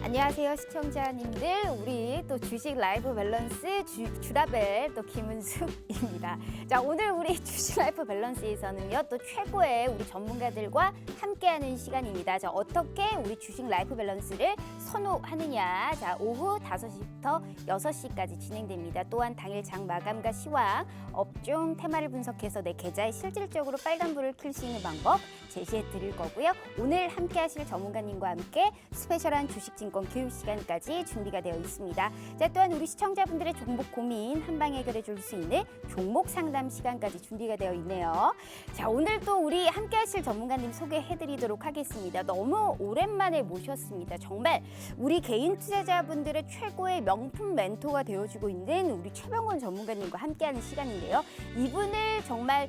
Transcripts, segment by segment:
안녕하세요 시청자님들, 우리 또 주식 라이프 밸런스 주라벨 또 김은숙입니다. 자, 오늘 우리 주식 라이프 밸런스에서는요 또 최고의 우리 전문가들과 함께하는 시간입니다. 자, 어떻게 우리 주식 라이프 밸런스를 선호하느냐, 자 오후 5시부터 6시까지 진행됩니다. 또한 당일 장 마감과 시황, 업종 테마를 분석해서 내 계좌에 실질적으로 빨간불을 켤 수 있는 방법 제시해 드릴 거고요. 오늘 함께 하실 전문가님과 함께 스페셜한 주식증권 교육 시간까지 준비가 되어 있습니다. 자, 또한 우리 시청자분들의 종목 고민 한방 해결해 줄 수 있는 종목 상담 시간까지 준비가 되어 있네요. 자, 오늘 또 우리 함께 하실 전문가님 소개해 드리도록 하겠습니다. 너무 오랜만에 모셨습니다. 정말 우리 개인 투자자분들의 최고의 명품 멘토가 되어주고 있는 우리 최병원 전문가님과 함께하는 시간인데요. 이분을 정말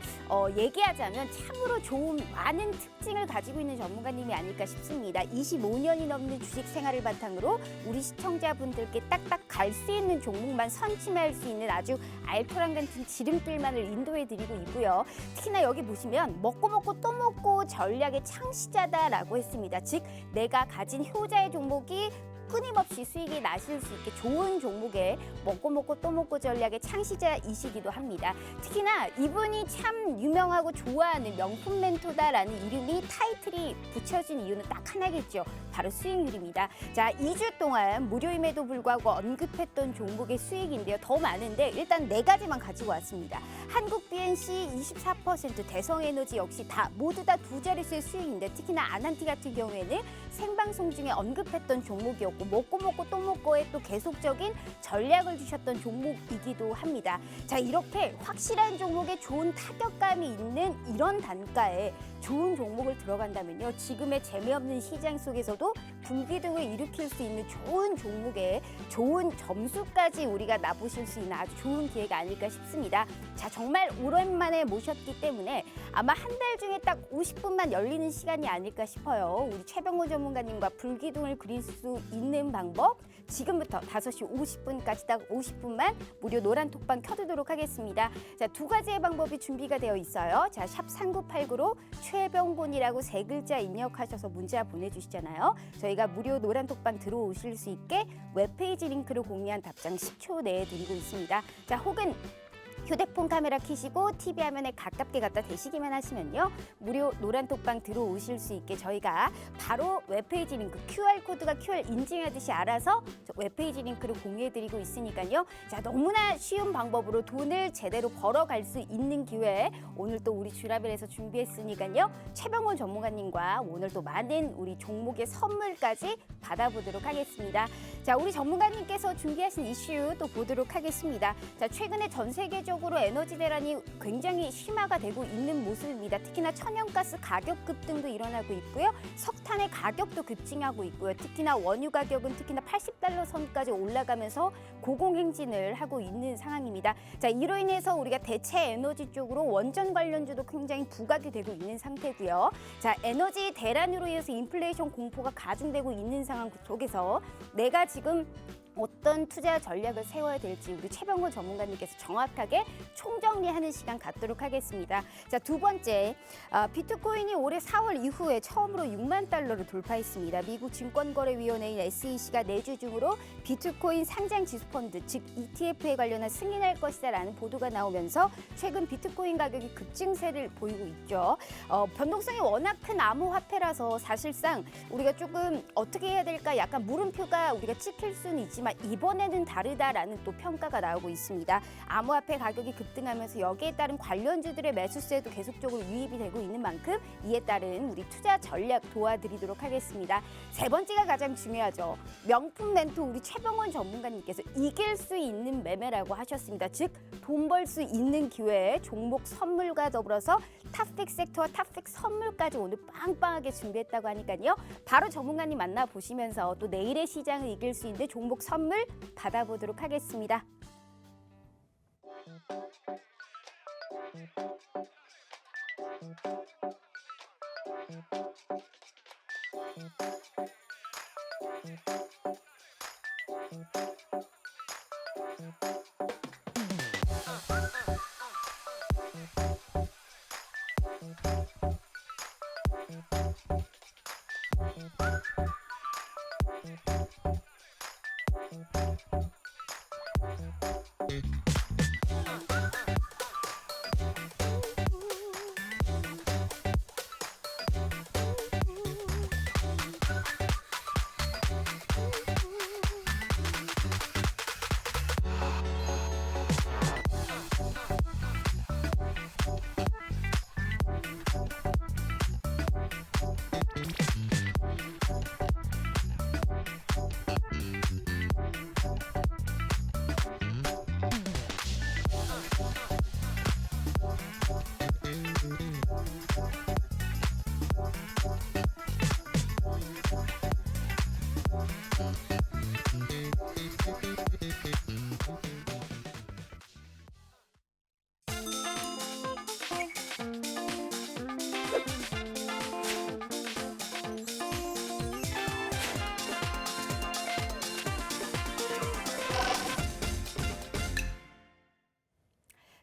얘기하자면 참으로 좋은 많은 특징을 가지고 있는 전문가님이 아닐까 싶습니다. 25년이 넘는 주식 생활을 바탕으로 우리 시청자분들께 딱딱 갈 수 있는 종목만 선침할 수 있는 아주 알토란 같은 지름길만을 인도해 드리고 있고요. 특히나 여기 보시면 먹고 또 먹고 전략의 창시자다라고 했습니다. 즉 내가 가진 효자의 종목이 끊임없이 수익이 나실 수 있게 좋은 종목에 먹고 또 먹고 전략의 창시자이시기도 합니다. 특히나 이분이 참 유명하고 좋아하는 명품 멘토다라는 이름이 타이틀이 붙여진 이유는 딱 하나겠죠. 바로 수익률입니다. 자, 2주 동안 무료임에도 불구하고 언급했던 종목의 수익인데요. 더 많은데 일단 4가지만 가지고 왔습니다. 한국 BNC 24%, 대성에너지 역시 모두 다 2자릿수의 수익인데, 특히나 아난티 같은 경우에는 생방송 중에 언급했던 종목이었고 먹고 또 먹고에 또 계속적인 전략을 주셨던 종목이기도 합니다. 자, 이렇게 확실한 종목에 좋은 타격감이 있는 이런 단가에 좋은 종목을 들어간다면요, 지금의 재미없는 시장 속에서도 불기둥을 일으킬 수 있는 좋은 종목에 좋은 점수까지 우리가 나보실 수 있는 아주 좋은 기회가 아닐까 싶습니다. 자, 정말 오랜만에 모셨기 때문에 아마 한 달 중에 딱 50분만 열리는 시간이 아닐까 싶어요. 우리 최병호 전문가님과 불기둥을 그릴 수 있는 방법, 지금부터 5시 50분까지 딱 50분만 무료 노란 톡방 켜두도록 하겠습니다. 자, 2가지의 방법이 준비가 되어 있어요. 자, 샵 3989로 최병곤이라고 3글자 입력하셔서 문자 보내주시잖아요. 저희가 무료 노란 톡방 들어오실 수 있게 웹페이지 링크를 공유한 답장 10초 내에 드리고 있습니다. 자, 혹은 휴대폰 카메라 켜시고 TV 화면에 가깝게 갖다 대시기만 하시면요, 무료 노란 톡방 들어오실 수 있게 저희가 바로 웹페이지 링크, QR코드가 QR 인증하듯이 알아서 웹페이지 링크를 공유해드리고 있으니까요. 자, 너무나 쉬운 방법으로 돈을 제대로 벌어갈 수 있는 기회 오늘 또 우리 주라벨에서 준비했으니까요. 최병원 전문가님과 오늘 또 많은 우리 종목의 선물까지 받아보도록 하겠습니다. 자, 우리 전문가님께서 준비하신 이슈 또 보도록 하겠습니다. 자, 최근에 전 세계적으로 에너지 대란이 굉장히 심화가 되고 있는 모습입니다. 특히나 천연가스 가격 급등도 일어나고 있고요. 석탄의 가격도 급증하고 있고요. 특히나 원유 가격은 특히나 $80 선까지 올라가면서 고공행진을 하고 있는 상황입니다. 자, 이로 인해서 우리가 대체 에너지 쪽으로 원전 관련주도 굉장히 부각이 되고 있는 상태고요. 자, 에너지 대란으로 인해서 인플레이션 공포가 가중되고 있는 상황 속에서 내가 지금 어떤 투자 전략을 세워야 될지 우리 최병곤 전문가님께서 정확하게 총정리하는 시간 갖도록 하겠습니다. 자, 2번째, 비트코인이 올해 4월 이후에 처음으로 $60,000를 돌파했습니다. 미국 증권거래위원회인 SEC가 내주 중으로 비트코인 상장 지수펀드, 즉 ETF에 관련한 승인할 것이다라는 보도가 나오면서 최근 비트코인 가격이 급증세를 보이고 있죠. 변동성이 워낙 큰 암호화폐라서 사실상 우리가 조금 어떻게 해야 될까 약간 물음표가 우리가 찍힐 수는 있지만 이번에는 다르다라는 또 평가가 나오고 있습니다. 암호화폐 가격이 급등하면서 여기에 따른 관련주들의 매수세도 계속적으로 유입이 되고 있는 만큼 이에 따른 우리 투자 전략 도와드리도록 하겠습니다. 3번째가 가장 중요하죠. 명품 멘토 우리 최병원 전문가님께서 이길 수 있는 매매라고 하셨습니다. 즉 돈 벌 수 있는 기회에 종목 선물과 더불어서 탑픽 섹터와 탑픽 선물까지 오늘 빵빵하게 준비했다고 하니까요. 바로 전문가님 만나보시면서 또 내일의 시장을 이길 수 있는 종목 선물 받아보도록 하겠습니다.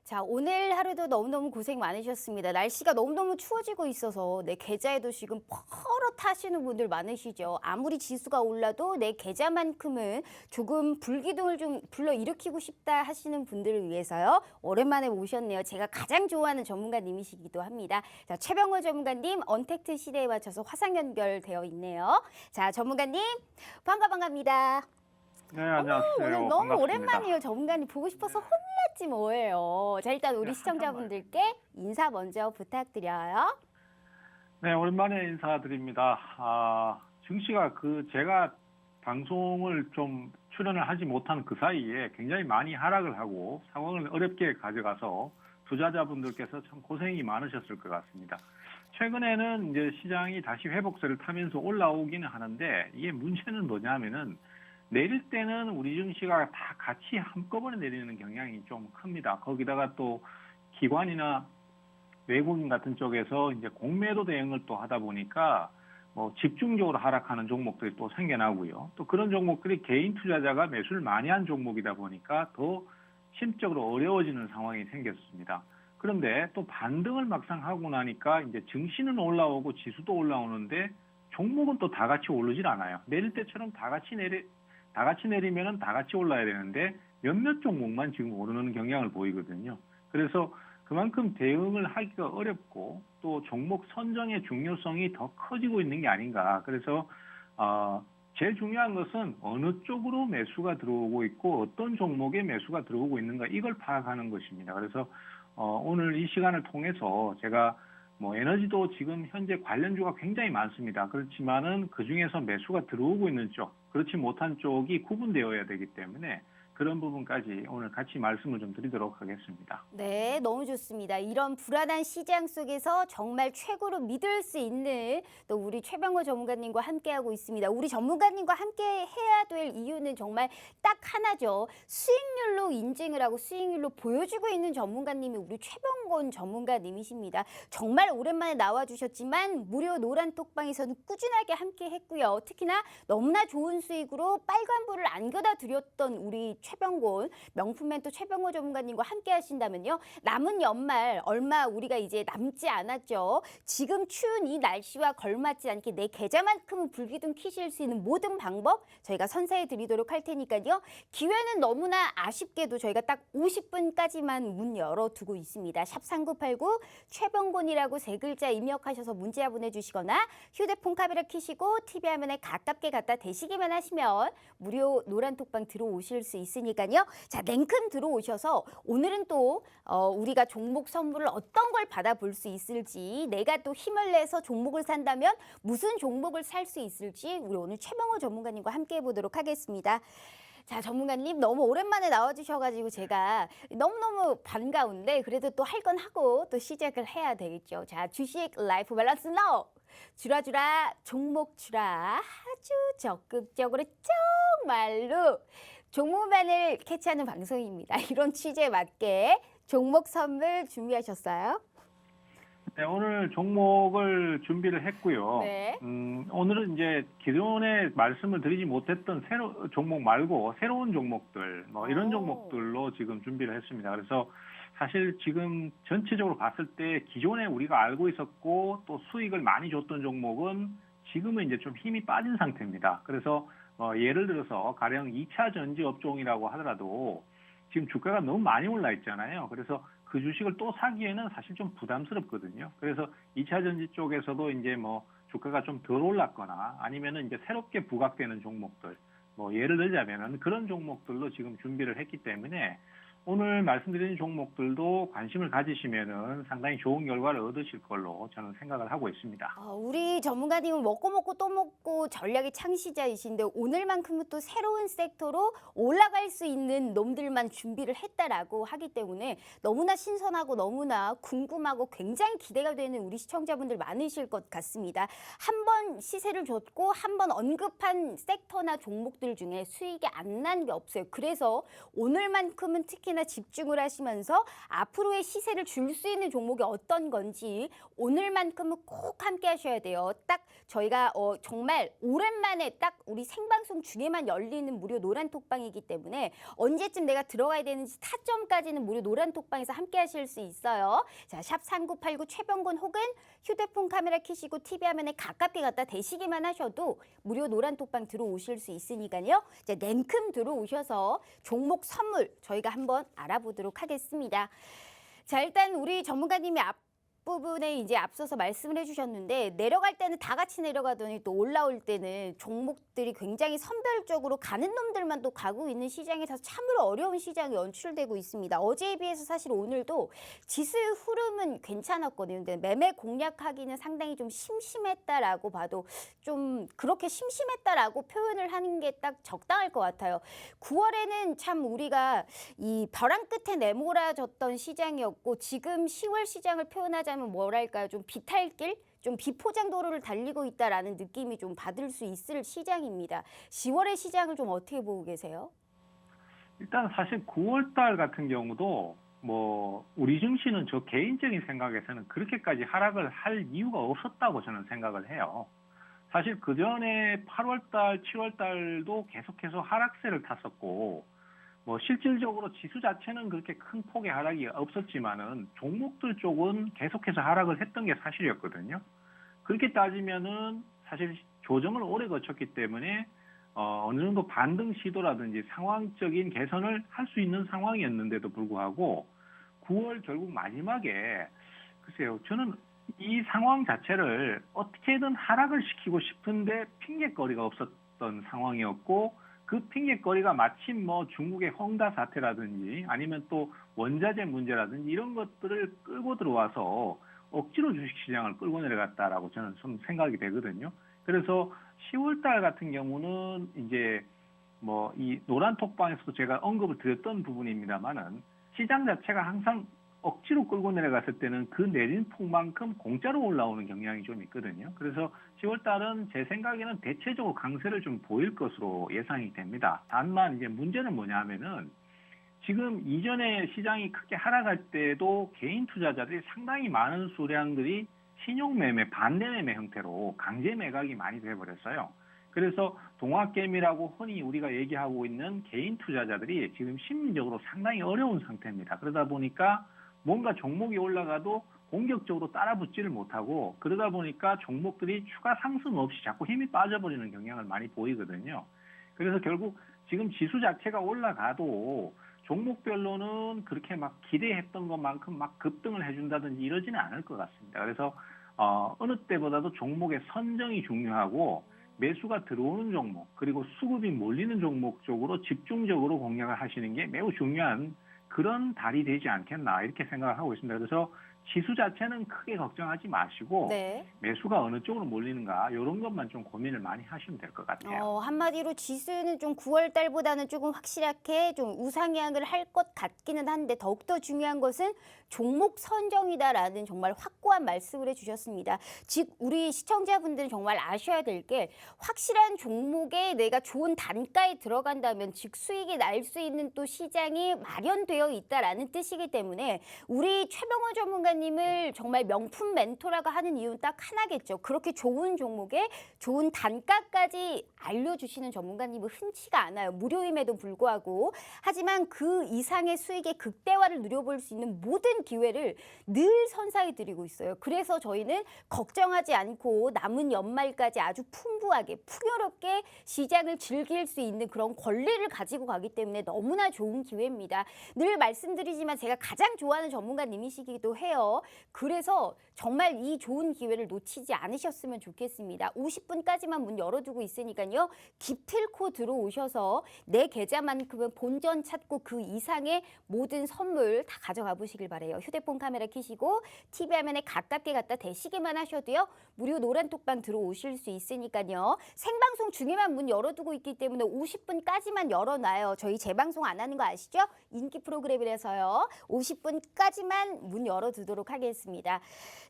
자, 오늘 하루도 너무너무 고생 많으셨습니다. 날씨가 너무너무 추워지고 있어서 내 계좌에도 지금 퍼렇하시는 분들 많으시죠. 아무리 지수가 올라도 내 계좌만큼은 조금 불기둥을 좀 불러일으키고 싶다 하시는 분들을 위해서요. 오랜만에 모셨네요. 제가 가장 좋아하는 전문가님이시기도 합니다. 자, 최병호 전문가님 언택트 시대에 맞춰서 화상 연결되어 있네요. 자, 전문가님 반갑습니다. 네, 안녕하세요. 오늘 너무 반갑습니다. 오랜만이에요. 전문가님 보고 싶어서 혼났지 뭐예요. 자, 일단 우리 네, 시청자분들께 인사 먼저 부탁드려요. 네, 오랜만에 인사드립니다. 증시가 제가 방송을 좀 출연을 하지 못한 그 사이에 굉장히 많이 하락을 하고 상황을 어렵게 가져가서 투자자분들께서 참 고생이 많으셨을 것 같습니다. 최근에는 이제 시장이 다시 회복세를 타면서 올라오기는 하는데 이게 문제는 뭐냐면은 내릴 때는 우리 증시가 다 같이 한꺼번에 내리는 경향이 좀 큽니다. 거기다가 또 기관이나 외국인 같은 쪽에서 이제 공매도 대응을 또 하다 보니까 뭐 집중적으로 하락하는 종목들이 또 생겨나고요. 또 그런 종목들이 개인 투자자가 매수를 많이 한 종목이다 보니까 더 심적으로 어려워지는 상황이 생겼습니다. 그런데 또 반등을 막상 하고 나니까 이제 증시는 올라오고 지수도 올라오는데 종목은 또 다 같이 오르질 않아요. 내릴 때처럼 다 같이 내리면은 다 같이 올라야 되는데 몇몇 종목만 지금 오르는 경향을 보이거든요. 그래서 그만큼 대응을 하기가 어렵고 또 종목 선정의 중요성이 더 커지고 있는 게 아닌가. 그래서 제일 중요한 것은 어느 쪽으로 매수가 들어오고 있고 어떤 종목에 매수가 들어오고 있는가 이걸 파악하는 것입니다. 그래서 오늘 이 시간을 통해서 제가 뭐 에너지도 지금 현재 관련주가 굉장히 많습니다. 그렇지만은 그 중에서 매수가 들어오고 있는 쪽, 그렇지 못한 쪽이 구분되어야 되기 때문에 그런 부분까지 오늘 같이 말씀을 좀 드리도록 하겠습니다. 네, 너무 좋습니다. 이런 불안한 시장 속에서 정말 최고로 믿을 수 있는 또 우리 최병호 전문가님과 함께하고 있습니다. 우리 전문가님과 함께 해야 될 이유는 정말 딱 하나죠. 수익률로 인증을 하고 수익률로 보여주고 있는 전문가님이 우리 최병호 전문가님이십니다. 정말 오랜만에 나와주셨지만 무료 노란톡방에서는 꾸준하게 함께 했고요. 특히나 너무나 좋은 수익으로 빨간불을 안겨다 드렸던 우리 최병곤 명품 멘토 최병호 전문가님과 함께 하신다면요. 남은 연말 얼마 우리가 이제 남지 않았죠. 지금 추운 이 날씨와 걸맞지 않게 내 계좌만큼은 불기둥 키실 수 있는 모든 방법 저희가 선사해 드리도록 할 테니까요. 기회는 너무나 아쉽게도 저희가 딱 50분까지만 문 열어두고 있습니다. 샵 3989 최병곤이라고 세 글자 입력하셔서 문자 보내주시거나 휴대폰 카메라 켜시고 TV 화면에 가깝게 갖다 대시기만 하시면 무료 노란톡방 들어오실 수 있습니다. 자, 냉큼 들어오셔서 오늘은 또 우리가 종목 선물을 어떤 걸 받아볼 수 있을지 내가 또 힘을 내서 종목을 산다면 무슨 종목을 살 수 있을지 우리 오늘 최병호 전문가님과 함께 해보도록 하겠습니다. 자, 전문가님 너무 오랜만에 나와주셔가지고 제가 너무너무 반가운데 그래도 또 할 건 하고 또 시작을 해야 되겠죠. 자, 주식 라이프 밸런스 now! 주라주라 종목 주라 아주 적극적으로 정말로 종목만을 캐치하는 방송입니다. 이런 취지에 맞게 종목 선물 준비하셨어요? 네, 오늘 종목을 준비를 했고요. 네. 오늘은 이제 기존에 말씀을 드리지 못했던 종목 말고 새로운 종목들, 뭐 이런 종목들로 지금 준비를 했습니다. 그래서 사실 지금 전체적으로 봤을 때 기존에 우리가 알고 있었고 또 수익을 많이 줬던 종목은 지금은 이제 좀 힘이 빠진 상태입니다. 그래서 예를 들어서 가령 2차 전지 업종이라고 하더라도 지금 주가가 너무 많이 올라 있잖아요. 그래서 그 주식을 또 사기에는 사실 좀 부담스럽거든요. 그래서 2차 전지 쪽에서도 이제 뭐 주가가 좀 덜 올랐거나 아니면은 이제 새롭게 부각되는 종목들, 뭐 예를 들자면은 그런 종목들로 지금 준비를 했기 때문에 오늘 말씀드린 종목들도 관심을 가지시면은 상당히 좋은 결과를 얻으실 걸로 저는 생각을 하고 있습니다. 우리 전문가님은 먹고 먹고 또 먹고 전략의 창시자이신데 오늘만큼은 또 새로운 섹터로 올라갈 수 있는 놈들만 준비를 했다라고 하기 때문에 너무나 신선하고 너무나 궁금하고 굉장히 기대가 되는 우리 시청자분들 많으실 것 같습니다. 한 번 시세를 줬고 한 번 언급한 섹터나 종목들 중에 수익이 안 난 게 없어요. 그래서 오늘만큼은 특히나 집중을 하시면서 앞으로의 시세를 줄 수 있는 종목이 어떤 건지 오늘만큼은 꼭 함께 하셔야 돼요. 딱 저희가 정말 오랜만에 딱 우리 생방송 중에만 열리는 무료 노란 톡방이기 때문에 언제쯤 내가 들어가야 되는지 타점까지는 무료 노란 톡방에서 함께 하실 수 있어요. 자, 샵 3989 최병곤 혹은 휴대폰 카메라 켜시고 TV 화면에 가깝게 갖다 대시기만 하셔도 무료 노란 톡방 들어오실 수 있으니까요. 이제 냉큼 들어오셔서 종목 선물 저희가 한번 알아보도록 하겠습니다. 자, 일단 우리 전문가님이 앞부분에 이제 앞서서 말씀을 해주셨는데 내려갈 때는 다 같이 내려가더니 또 올라올 때는 종목들이 굉장히 선별적으로 가는 놈들만 또 가고 있는 시장에서 참으로 어려운 시장이 연출되고 있습니다. 어제에 비해서 사실 오늘도 지수의 흐름은 괜찮았거든요. 근데 매매 공략하기는 상당히 좀 심심했다라고 봐도 좀 그렇게 심심했다라고 표현을 하는 게 딱 적당할 것 같아요. 9월에는 참 우리가 이 벼랑 끝에 내몰아졌던 시장이었고 지금 10월 시장을 표현하자면 뭐랄까요? 좀 비탈길? 좀 비포장도로를 달리고 있다라는 느낌이 좀 받을 수 있을 시장입니다. 10월의 시장을 좀 어떻게 보고 계세요? 일단 사실 9월 달 같은 경우도 뭐 우리 증시는 저 개인적인 생각에서는 그렇게까지 하락을 할 이유가 없었다고 저는 생각을 해요. 사실 그 전에 8월 달, 7월 달도 계속해서 하락세를 탔었고 뭐 실질적으로 지수 자체는 그렇게 큰 폭의 하락이 없었지만은 종목들 쪽은 계속해서 하락을 했던 게 사실이었거든요. 그렇게 따지면은 사실 조정을 오래 거쳤기 때문에 어느 정도 반등 시도라든지 상황적인 개선을 할 수 있는 상황이었는데도 불구하고 9월 결국 마지막에 글쎄요, 저는 이 상황 자체를 어떻게든 하락을 시키고 싶은데 핑계거리가 없었던 상황이었고 그 핑계거리가 마침 뭐 중국의 헝다 사태라든지 아니면 또 원자재 문제라든지 이런 것들을 끌고 들어와서 억지로 주식시장을 끌고 내려갔다라고 저는 좀 생각이 되거든요. 그래서 10월 달 같은 경우는 이제 뭐 이 노란 톡방에서도 제가 언급을 드렸던 부분입니다만은 시장 자체가 항상 억지로 끌고 내려갔을 때는 그 내린 폭만큼 공짜로 올라오는 경향이 좀 있거든요. 그래서 10월 달은 제 생각에는 대체적으로 강세를 좀 보일 것으로 예상이 됩니다. 다만 이제 문제는 뭐냐 하면은 지금 이전에 시장이 크게 하락할 때도 개인 투자자들이 상당히 많은 수량들이 신용매매, 반대매매 형태로 강제 매각이 많이 돼버렸어요. 그래서 동학개미라고 흔히 우리가 얘기하고 있는 개인 투자자들이 지금 심리적으로 상당히 어려운 상태입니다. 그러다 보니까 뭔가 종목이 올라가도 공격적으로 따라붙지를 못하고 그러다 보니까 종목들이 추가 상승 없이 자꾸 힘이 빠져버리는 경향을 많이 보이거든요. 그래서 결국 지금 지수 자체가 올라가도 종목별로는 그렇게 막 기대했던 것만큼 막 급등을 해준다든지 이러지는 않을 것 같습니다. 그래서 어느 때보다도 종목의 선정이 중요하고 매수가 들어오는 종목 그리고 수급이 몰리는 종목 쪽으로 집중적으로 공략을 하시는 게 매우 중요한 그런 달이 되지 않겠나 이렇게 생각을 하고 있습니다. 그래서 지수 자체는 크게 걱정하지 마시고 네. 매수가 어느 쪽으로 몰리는가 이런 것만 좀 고민을 많이 하시면 될 것 같아요. 한마디로 지수는 좀 9월 달보다는 조금 확실하게 좀 우상향을 할 것 같기는 한데 더욱더 중요한 것은 종목 선정이다라는 정말 확고한 말씀을 해주셨습니다. 즉 우리 시청자분들은 정말 아셔야 될 게 확실한 종목에 내가 좋은 단가에 들어간다면 즉 수익이 날 수 있는 또 시장이 마련되어 있다라는 뜻이기 때문에 우리 최병호 전문가님을 정말 명품 멘토라고 하는 이유는 딱 하나겠죠. 그렇게 좋은 종목에 좋은 단가까지 알려주시는 전문가님은 흔치가 않아요. 무료임에도 불구하고. 하지만 그 이상의 수익의 극대화를 누려볼 수 있는 모든 기회를 늘 선사해 드리고 있어요. 그래서 저희는 걱정하지 않고 남은 연말까지 아주 풍부하게 풍요롭게 시장을 즐길 수 있는 그런 권리를 가지고 가기 때문에 너무나 좋은 기회입니다. 늘 말씀드리지만 제가 가장 좋아하는 전문가님이시기도 해요. 그래서 정말 이 좋은 기회를 놓치지 않으셨으면 좋겠습니다. 50분까지만 문 열어두고 열어두고 있으니까요. 기필코 들어오셔서 내 계좌만큼은 본전 찾고 그 이상의 모든 선물 다 가져가 보시길 바래요. 휴대폰 카메라 켜시고 TV 화면에 가깝게 갖다 대시기만 하셔도요. 무료 노란톡방 들어오실 수 있으니까요. 생방송 중에만 문 열어두고 있기 때문에 50분까지만 열어놔요. 저희 재방송 안 하는 거 아시죠? 인기 프로그램이라서요. 50분까지만 문 열어두도록 하겠습니다.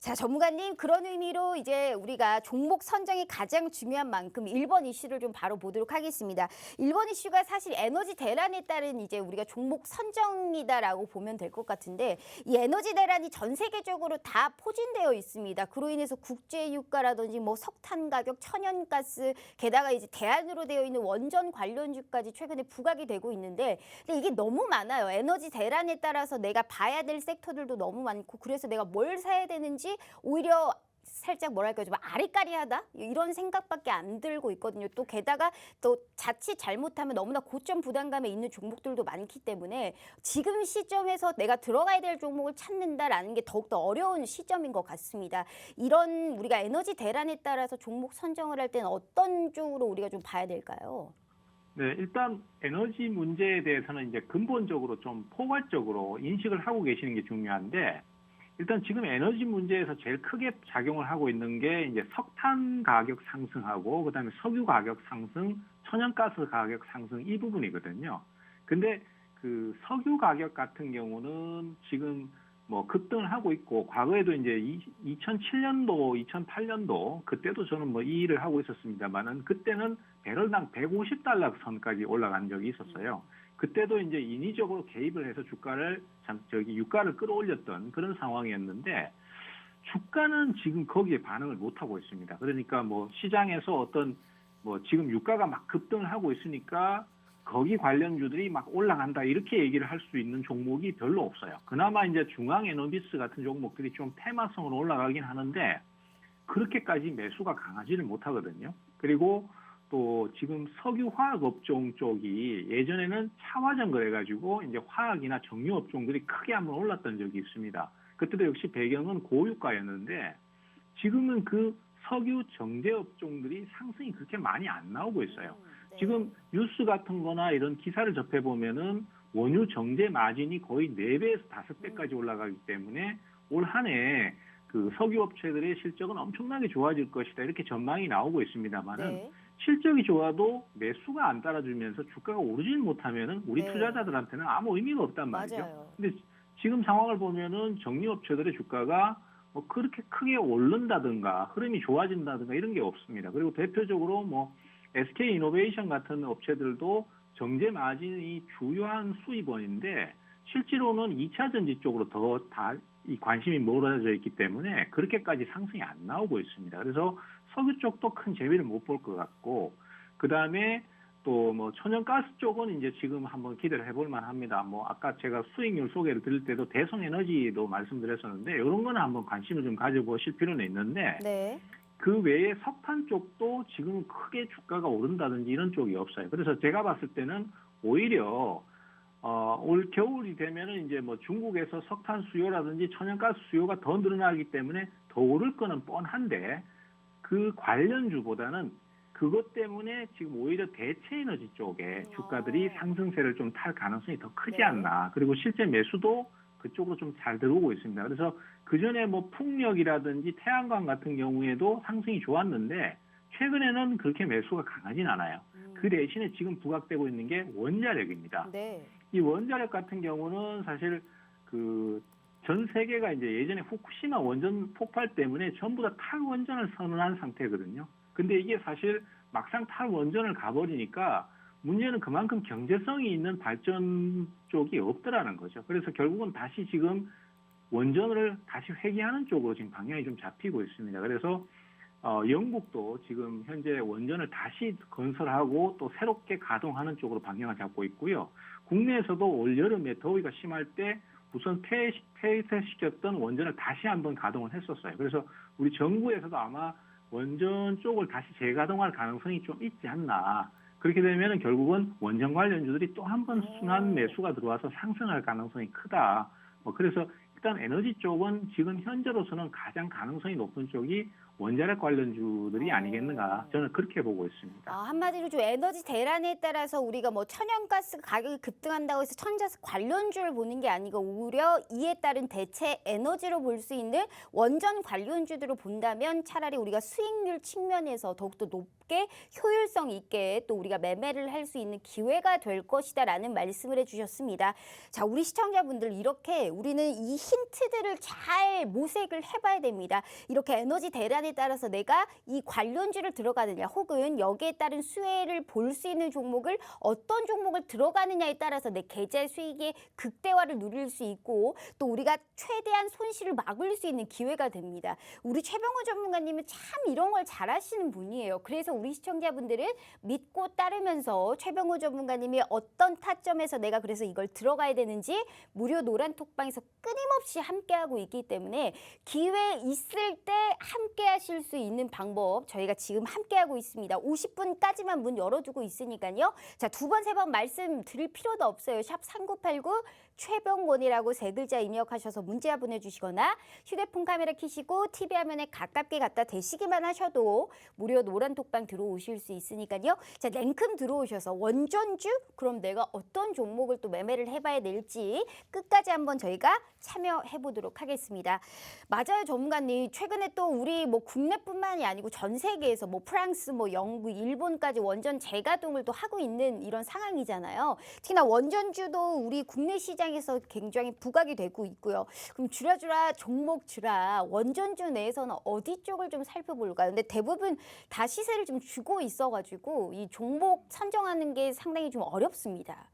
자, 전문가님, 그런 의미로 이제 우리가 종목 선정이 가장 중요한 만큼 1번 이슈를 좀 바로 보도록 하겠습니다. 1번 이슈가 사실 에너지 대란에 따른 이제 우리가 종목 선정이다라고 보면 될 것 같은데, 이 에너지 대란이 전 세계적으로 다 포진되어 있습니다. 그로 인해서 국제 유가라든지 뭐 석탄 가격, 천연가스, 게다가 이제 대안으로 되어 있는 원전 관련주까지 최근에 부각이 되고 있는데, 근데 이게 너무 많아요. 에너지 대란에 따라서 내가 봐야 될 섹터들도 너무 많고, 그래서 내가 뭘 사야 되는지 오히려 살짝 뭐랄까 좀 아리까리하다 이런 생각밖에 안 들고 있거든요. 또 게다가 또 자칫 잘못하면 너무나 고점 부담감에 있는 종목들도 많기 때문에 지금 시점에서 내가 들어가야 될 종목을 찾는다라는 게 더욱더 어려운 시점인 것 같습니다. 이런 우리가 에너지 대란에 따라서 종목 선정을 할 때는 어떤 쪽으로 우리가 좀 봐야 될까요? 네, 일단 에너지 문제에 대해서는 이제 근본적으로 좀 포괄적으로 인식을 하고 계시는 게 중요한데, 일단 지금 에너지 문제에서 제일 크게 작용을 하고 있는 게 이제 석탄 가격 상승하고 그다음에 석유 가격 상승, 천연가스 가격 상승 이 부분이거든요. 근데 그 석유 가격 같은 경우는 지금 뭐 급등을 하고 있고, 과거에도 이제 2007년도, 2008년도 그때도 저는 뭐 이 일을 하고 있었습니다만은 그때는 배럴당 150달러 선까지 올라간 적이 있었어요. 그때도 이제 인위적으로 개입을 해서 유가를 끌어올렸던 그런 상황이었는데, 주가는 지금 거기에 반응을 못 하고 있습니다. 그러니까 뭐 시장에서 어떤 뭐 지금 유가가 막 급등을 하고 있으니까 거기 관련주들이 막 올라간다 이렇게 얘기를 할 수 있는 종목이 별로 없어요. 그나마 이제 중앙에너비스 같은 종목들이 좀 테마성으로 올라가긴 하는데 그렇게까지 매수가 강하지는 못하거든요. 그리고 또 지금 석유화학 업종 쪽이 예전에는 차화전 그래가지고 이제 화학이나 정유 업종들이 크게 한번 올랐던 적이 있습니다. 그때도 역시 배경은 고유가였는데 지금은 그 석유 정제 업종들이 상승이 그렇게 많이 안 나오고 있어요. 네. 지금 뉴스 같은 거나 이런 기사를 접해보면은 원유 정제 마진이 거의 4배에서 5배까지 올라가기 때문에 올 한 해 그 석유 업체들의 실적은 엄청나게 좋아질 것이다 이렇게 전망이 나오고 있습니다만은 네. 실적이 좋아도 매수가 안 따라주면서 주가가 오르지는 못하면은 우리 네. 투자자들한테는 아무 의미가 없단 말이죠. 맞아요. 근데 지금 상황을 보면은 정유업체들의 주가가 뭐 그렇게 크게 오른다든가 흐름이 좋아진다든가 이런 게 없습니다. 그리고 대표적으로 뭐 SK이노베이션 같은 업체들도 정제 마진이 주요한 수입원인데 실제로는 2차 전지 쪽으로 더 다 이 관심이 몰아져 있기 때문에 그렇게까지 상승이 안 나오고 있습니다. 그래서 석유 쪽도 큰 재미를 못 볼 것 같고, 그 다음에 또 뭐 천연가스 쪽은 이제 지금 한번 기대를 해볼 만합니다. 뭐 아까 제가 수익률 소개를 드릴 때도 대성에너지도 말씀드렸었는데 이런 거는 한번 관심을 좀 가져보실 필요는 있는데, 네. 그 외에 석탄 쪽도 지금 크게 주가가 오른다든지 이런 쪽이 없어요. 그래서 제가 봤을 때는 오히려 올 겨울이 되면은 이제 뭐 중국에서 석탄 수요라든지 천연가스 수요가 더 늘어나기 때문에 더 오를 거는 뻔한데, 그 관련주보다는 그것 때문에 지금 오히려 대체에너지 쪽에 주가들이 상승세를 좀 탈 가능성이 더 크지 네. 않나. 그리고 실제 매수도 그쪽으로 좀 잘 들어오고 있습니다. 그래서 그전에 뭐 풍력이라든지 태양광 같은 경우에도 상승이 좋았는데 최근에는 그렇게 매수가 강하진 않아요. 그 대신에 지금 부각되고 있는 게 원자력입니다. 네. 이 원자력 같은 경우는 사실 그 전 세계가 이제 예전에 후쿠시마 원전 폭발 때문에 전부 다 탈원전을 선언한 상태거든요. 근데 이게 사실 막상 탈원전을 가버리니까 문제는 그만큼 경제성이 있는 발전 쪽이 없더라는 거죠. 그래서 결국은 다시 지금 원전을 다시 회귀하는 쪽으로 지금 방향이 좀 잡히고 있습니다. 그래서 영국도 지금 현재 원전을 다시 건설하고 또 새롭게 가동하는 쪽으로 방향을 잡고 있고요. 국내에서도 올 여름에 더위가 심할 때 우선 폐쇄시켰던 원전을 다시 한번 가동을 했었어요. 그래서 우리 정부에서도 아마 원전 쪽을 다시 재가동할 가능성이 좀 있지 않나. 그렇게 되면 결국은 원전 관련주들이 또 한 번 순환 매수가 들어와서 상승할 가능성이 크다. 그래서 일단 에너지 쪽은 지금 현재로서는 가장 가능성이 높은 쪽이 원자력 관련주들이 아니겠는가 저는 그렇게 보고 있습니다. 한마디로 좀 에너지 대란에 따라서 우리가 뭐 천연가스 가격이 급등한다고 해서 천연가스 관련주를 보는 게 아니고 오히려 이에 따른 대체 에너지로 볼 수 있는 원전 관련주들을 본다면 차라리 우리가 수익률 측면에서 더욱더 높게 효율성 있게 또 우리가 매매를 할 수 있는 기회가 될 것이다라는 말씀을 해주셨습니다. 자, 우리 시청자분들 이렇게 우리는 이 힌트들을 잘 모색을 해봐야 됩니다. 이렇게 에너지 대란에 따라서 내가 이 관련주를 들어가느냐 혹은 여기에 따른 수혜를 볼 수 있는 종목을 어떤 종목을 들어가느냐에 따라서 내 계좌 수익의 극대화를 누릴 수 있고 또 우리가 최대한 손실을 막을 수 있는 기회가 됩니다. 우리 최병호 전문가님은 참 이런 걸 잘하시는 분이에요. 그래서 우리 시청자분들은 믿고 따르면서 최병호 전문가님이 어떤 타점에서 내가 그래서 이걸 들어가야 되는지 무료 노란톡방에서 끊임없이 함께하고 있기 때문에 기회 있을 때 함께 하실 수 있는 방법 저희가 지금 함께하고 있습니다. 50분까지만 문 열어두고 있으니까요. 자, 두 번, 세 번 말씀드릴 필요도 없어요. 샵 3989 최병곤이라고 세 글자 입력하셔서 문자 보내주시거나 휴대폰 카메라 켜시고 TV 화면에 가깝게 갖다 대시기만 하셔도 무료 노란톡방 들어오실 수 있으니까요. 자, 냉큼 들어오셔서 원전주? 그럼 내가 어떤 종목을 또 매매를 해봐야 될지 끝까지 한번 저희가 참여해 보도록 하겠습니다. 맞아요, 전문가님. 최근에 또 우리 뭐 국내뿐만이 아니고 전 세계에서 뭐 프랑스, 뭐 영국, 일본까지 원전 재가동을 또 하고 있는 이런 상황이잖아요. 특히나 원전주도 우리 국내 시장에서 굉장히 부각이 되고 있고요. 그럼 주라주라 종목 주라 원전주 내에서는 어디 쪽을 좀 살펴볼까요? 근데 대부분 다 시세를 좀 주고 있어가지고 이 종목 선정하는 게 상당히 좀 어렵습니다.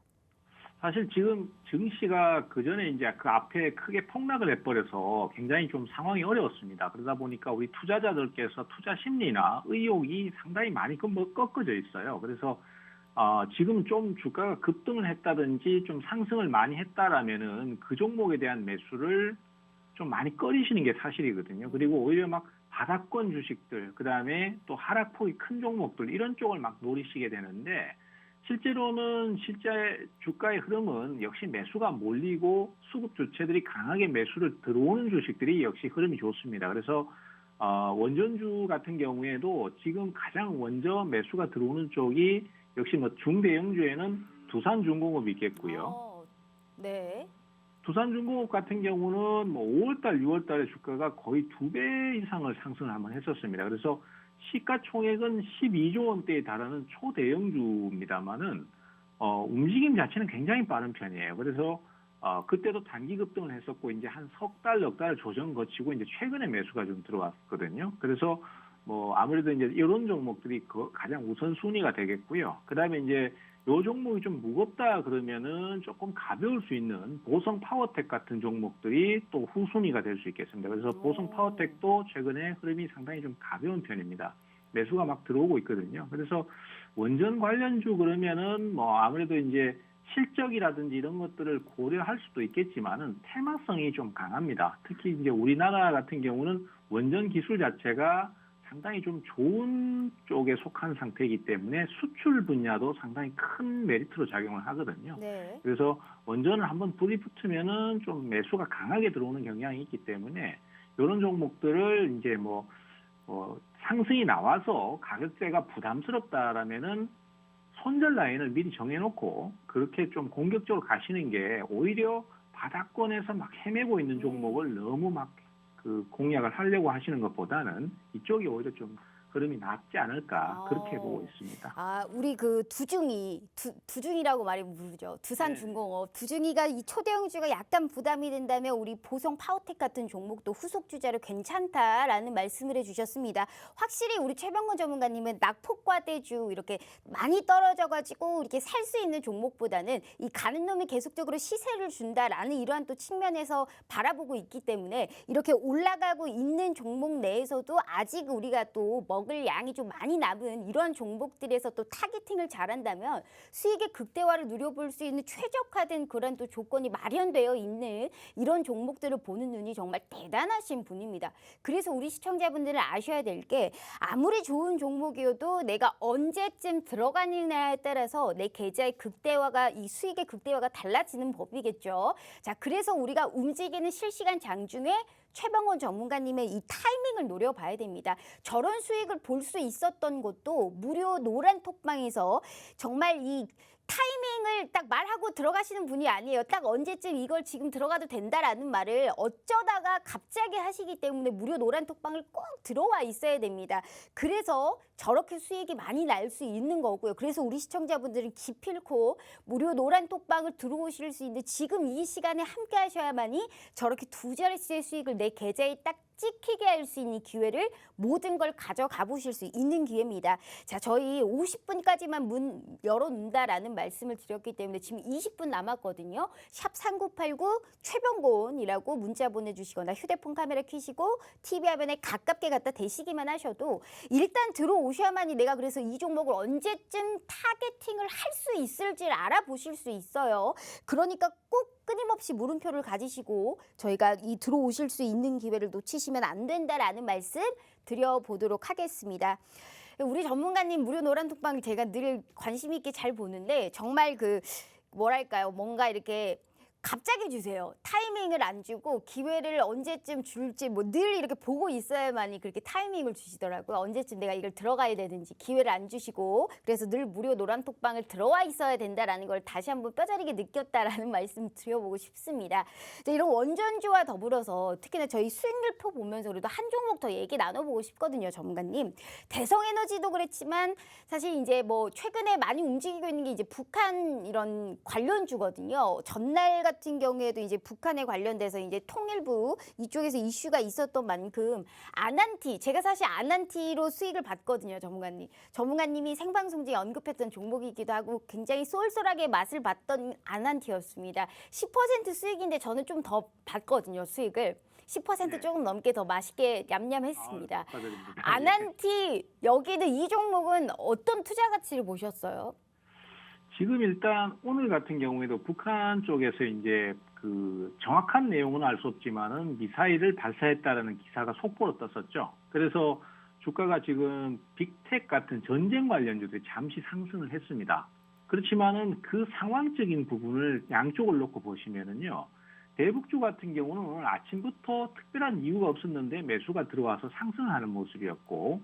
사실 지금 증시가 그 전에 이제 그 앞에 크게 폭락을 해버려서 굉장히 좀 상황이 어려웠습니다. 그러다 보니까 우리 투자자들께서 투자 심리나 의욕이 상당히 많이 꺾어져 있어요. 그래서 지금 좀 주가가 급등을 했다든지 좀 상승을 많이 했다라면은 그 종목에 대한 매수를 좀 많이 꺼리시는 게 사실이거든요. 그리고 오히려 막 바닥권 주식들, 그 다음에 또 하락폭이 큰 종목들 이런 쪽을 막 노리시게 되는데 실제로는 실제 주가의 흐름은 역시 매수가 몰리고 수급 주체들이 강하게 매수를 들어오는 주식들이 역시 흐름이 좋습니다. 그래서 원전주 같은 경우에도 지금 가장 먼저 매수가 들어오는 쪽이 역시 뭐 중대형주에는 두산중공업이 있겠고요. 네. 두산중공업 같은 경우는 뭐 5월달, 6월달에 주가가 거의 2배 이상을 상승을 한번 했었습니다. 그래서 시가총액은 12조 원대에 달하는 초대형주입니다만은 움직임 자체는 굉장히 빠른 편이에요. 그래서 그때도 단기 급등을 했었고 이제 한 석 달, 넉 달 조정 거치고 이제 최근에 매수가 좀 들어왔거든요. 그래서 뭐 아무래도 이제 이런 종목들이 가장 우선순위가 되겠고요. 그다음에 이제 요 종목이 좀 무겁다 그러면은 조금 가벼울 수 있는 보성 파워텍 같은 종목들이 또 후순위가 될 수 있겠습니다. 그래서 보성 파워텍도 최근에 흐름이 상당히 좀 가벼운 편입니다. 매수가 막 들어오고 있거든요. 그래서 원전 관련주 그러면은 뭐 아무래도 이제 실적이라든지 이런 것들을 고려할 수도 있겠지만은 테마성이 좀 강합니다. 특히 이제 우리나라 같은 경우는 원전 기술 자체가 상당히 좀 좋은 쪽에 속한 상태이기 때문에 수출 분야도 상당히 큰 메리트로 작용을 하거든요. 네. 그래서 원전을 한번 불이 붙으면은 좀 매수가 강하게 들어오는 경향이 있기 때문에 이런 종목들을 이제 뭐 상승이 나와서 가격대가 부담스럽다라면은 손절 라인을 미리 정해놓고 그렇게 좀 공격적으로 가시는 게 오히려 바닥권에서 막 헤매고 있는 종목을 너무 막 공략을 하려고 하시는 것보다는 이쪽이 오히려 좀 흐름이 낫지 않을까 그렇게 보고 있습니다. 우리 그 두중이라고 말이 부르죠. 두산중공업. 두중이가 이 초대형주가 약간 부담이 된다면 우리 보성 파워텍 같은 종목도 후속 주자로 괜찮다라는 말씀을 해주셨습니다. 확실히 우리 최병건 전문가님은 낙폭과대주 이렇게 많이 떨어져가지고 이렇게 살 수 있는 종목보다는 이 가는 놈이 계속적으로 시세를 준다라는 이러한 또 측면에서 바라보고 있기 때문에 이렇게 올라가고 있는 종목 내에서도 아직 우리가 또 먹을 양이 좀 많이 남은 이러한 종목들에서 또 타겟팅을 잘한다면 수익의 극대화를 누려볼 수 있는 최적화된 그런 또 조건이 마련되어 있는 이런 종목들을 보는 눈이 정말 대단하신 분입니다. 그래서 우리 시청자분들은 아셔야 될 게 아무리 좋은 종목이어도 내가 언제쯤 들어가느냐에 따라서 내 계좌의 극대화가 이 수익의 극대화가 달라지는 법이겠죠. 자, 그래서 우리가 움직이는 실시간 장중에 최병원 전문가님의 이 타이밍을 노려봐야 됩니다. 저런 수익을 볼 수 있었던 것도 무료 노란 톡방에서 정말 이 타이밍을 딱 말하고 들어가시는 분이 아니에요. 딱 언제쯤 이걸 지금 들어가도 된다라는 말을 어쩌다가 갑자기 하시기 때문에 무료 노란 톡방을 꼭 들어와 있어야 됩니다. 그래서 저렇게 수익이 많이 날 수 있는 거고요. 그래서 우리 시청자분들은 기필코 무료 노란 톡방을 들어오실 수 있는데 지금 이 시간에 함께 하셔야만이 저렇게 두 자릿수의 수익을 내 계좌에 딱 찍히게 할 수 있는 기회를 모든 걸 가져가 보실 수 있는 기회입니다. 자, 저희 50분까지만 문 열어놓는다라는 말씀을 드렸기 때문에 지금 20분 남았거든요. 샵 3989 최병곤이라고 문자 보내주시거나 휴대폰 카메라 켜시고 TV 화면에 가깝게 갖다 대시기만 하셔도 일단 들어오셔야만이 내가 그래서 이 종목을 언제쯤 타겟팅을 할 수 있을지를 알아보실 수 있어요. 그러니까 꼭 끊임없이 물음표를 가지시고 저희가 이 들어오실 수 있는 기회를 놓치시면 안 된다라는 말씀 드려보도록 하겠습니다. 우리 전문가님 무료 노란 톡방을 제가 늘 관심 있게 잘 보는데 정말 그 뭐랄까요, 뭔가 이렇게 갑자기 주세요. 타이밍을 안 주고 기회를 언제쯤 줄지 뭐 늘 이렇게 보고 있어야만이 그렇게 타이밍을 주시더라고요. 언제쯤 내가 이걸 들어가야 되는지 기회를 안 주시고 그래서 늘 무료 노란 톡방을 들어와 있어야 된다라는 걸 다시 한번 뼈저리게 느꼈다라는 말씀 드려보고 싶습니다. 이런 원전주와 더불어서 특히나 저희 수익률표 보면서 그래도 한 종목 더 얘기 나눠보고 싶거든요, 전문가님. 대성에너지도 그랬지만 사실 이제 뭐 최근에 많이 움직이고 있는 게 이제 북한 이런 관련주거든요. 전날 같은 경우에도 이제 북한에 관련돼서 이제 통일부 이쪽에서 이슈가 있었던 만큼 아난티, 제가 사실 아난티로 수익을 봤거든요, 전문가님. 전문가님이 생방송 중에 언급했던 종목이기도 하고 굉장히 쏠쏠하게 맛을 봤던 아난티였습니다. 10% 수익인데 저는 좀 더 봤거든요, 수익을. 10% 조금 넘게 더 맛있게 냠냠했습니다. 축하드립니다. 아난티, 여기는 이 종목은 어떤 투자 가치를 보셨어요? 지금 일단 오늘 같은 경우에도 북한 쪽에서 이제 그 정확한 내용은 알 수 없지만은 미사일을 발사했다라는 기사가 속보로 떴었죠. 그래서 주가가 지금 빅텍 같은 전쟁 관련주들이 잠시 상승을 했습니다. 그렇지만은 그 상황적인 부분을 양쪽을 놓고 보시면은요. 대북주 같은 경우는 오늘 아침부터 특별한 이유가 없었는데 매수가 들어와서 상승하는 모습이었고,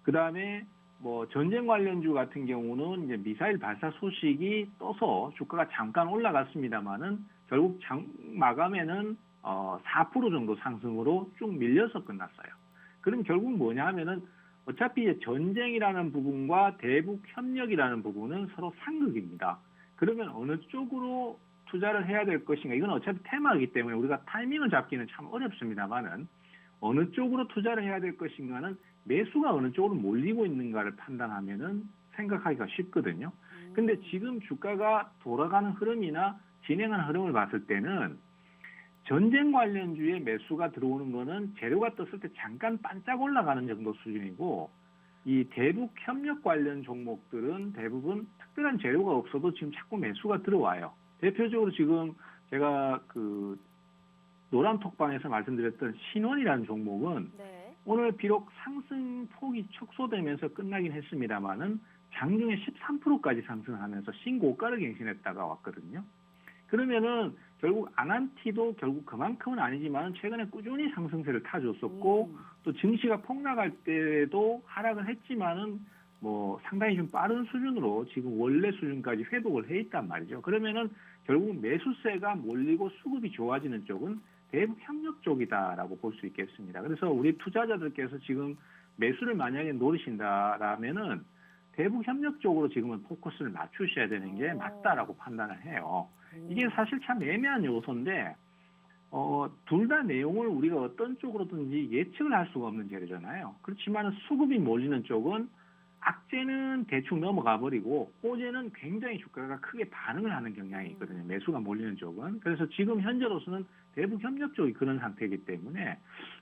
그 다음에 뭐 전쟁 관련주 같은 경우는 이제 미사일 발사 소식이 떠서 주가가 잠깐 올라갔습니다만은 결국 마감에는 4% 정도 상승으로 쭉 밀려서 끝났어요. 그럼 결국 뭐냐 하면은 어차피 이제 전쟁이라는 부분과 대북 협력이라는 부분은 서로 상극입니다. 그러면 어느 쪽으로 투자를 해야 될 것인가? 이건 어차피 테마이기 때문에 우리가 타이밍을 잡기는 참 어렵습니다만은 어느 쪽으로 투자를 해야 될 것인가는 매수가 어느 쪽으로 몰리고 있는가를 판단하면은 생각하기가 쉽거든요. 근데 지금 주가가 돌아가는 흐름이나 진행하는 흐름을 봤을 때는 전쟁 관련주의 매수가 들어오는 거는 재료가 떴을 때 잠깐 반짝 올라가는 정도 수준이고, 이 대북 협력 관련 종목들은 대부분 특별한 재료가 없어도 지금 자꾸 매수가 들어와요. 대표적으로 지금 제가 그 노란 톡방에서 말씀드렸던 신원이라는 종목은 네. 오늘 비록 상승폭이 축소되면서 끝나긴 했습니다만은 장중에 13%까지 상승하면서 신고가를 갱신했다가 왔거든요. 그러면은 결국 아난티도 결국 그만큼은 아니지만 최근에 꾸준히 상승세를 타줬었고 또 증시가 폭락할 때도 하락을 했지만은 뭐 상당히 좀 빠른 수준으로 지금 원래 수준까지 회복을 해 있단 말이죠. 그러면은 결국 매수세가 몰리고 수급이 좋아지는 쪽은 대북 협력 쪽이다라고 볼 수 있겠습니다. 그래서 우리 투자자들께서 지금 매수를 만약에 노리신다라면은 대북 협력 쪽으로 지금은 포커스를 맞추셔야 되는 게 맞다라고 판단을 해요. 이게 사실 참 애매한 요소인데 둘 다 내용을 우리가 어떤 쪽으로든지 예측을 할 수가 없는 재료잖아요. 그렇지만 수급이 몰리는 쪽은 악재는 대충 넘어가 버리고 호재는 굉장히 주가가 크게 반응을 하는 경향이 있거든요. 매수가 몰리는 쪽은. 그래서 지금 현재로서는 대북 협력 쪽이 그런 상태이기 때문에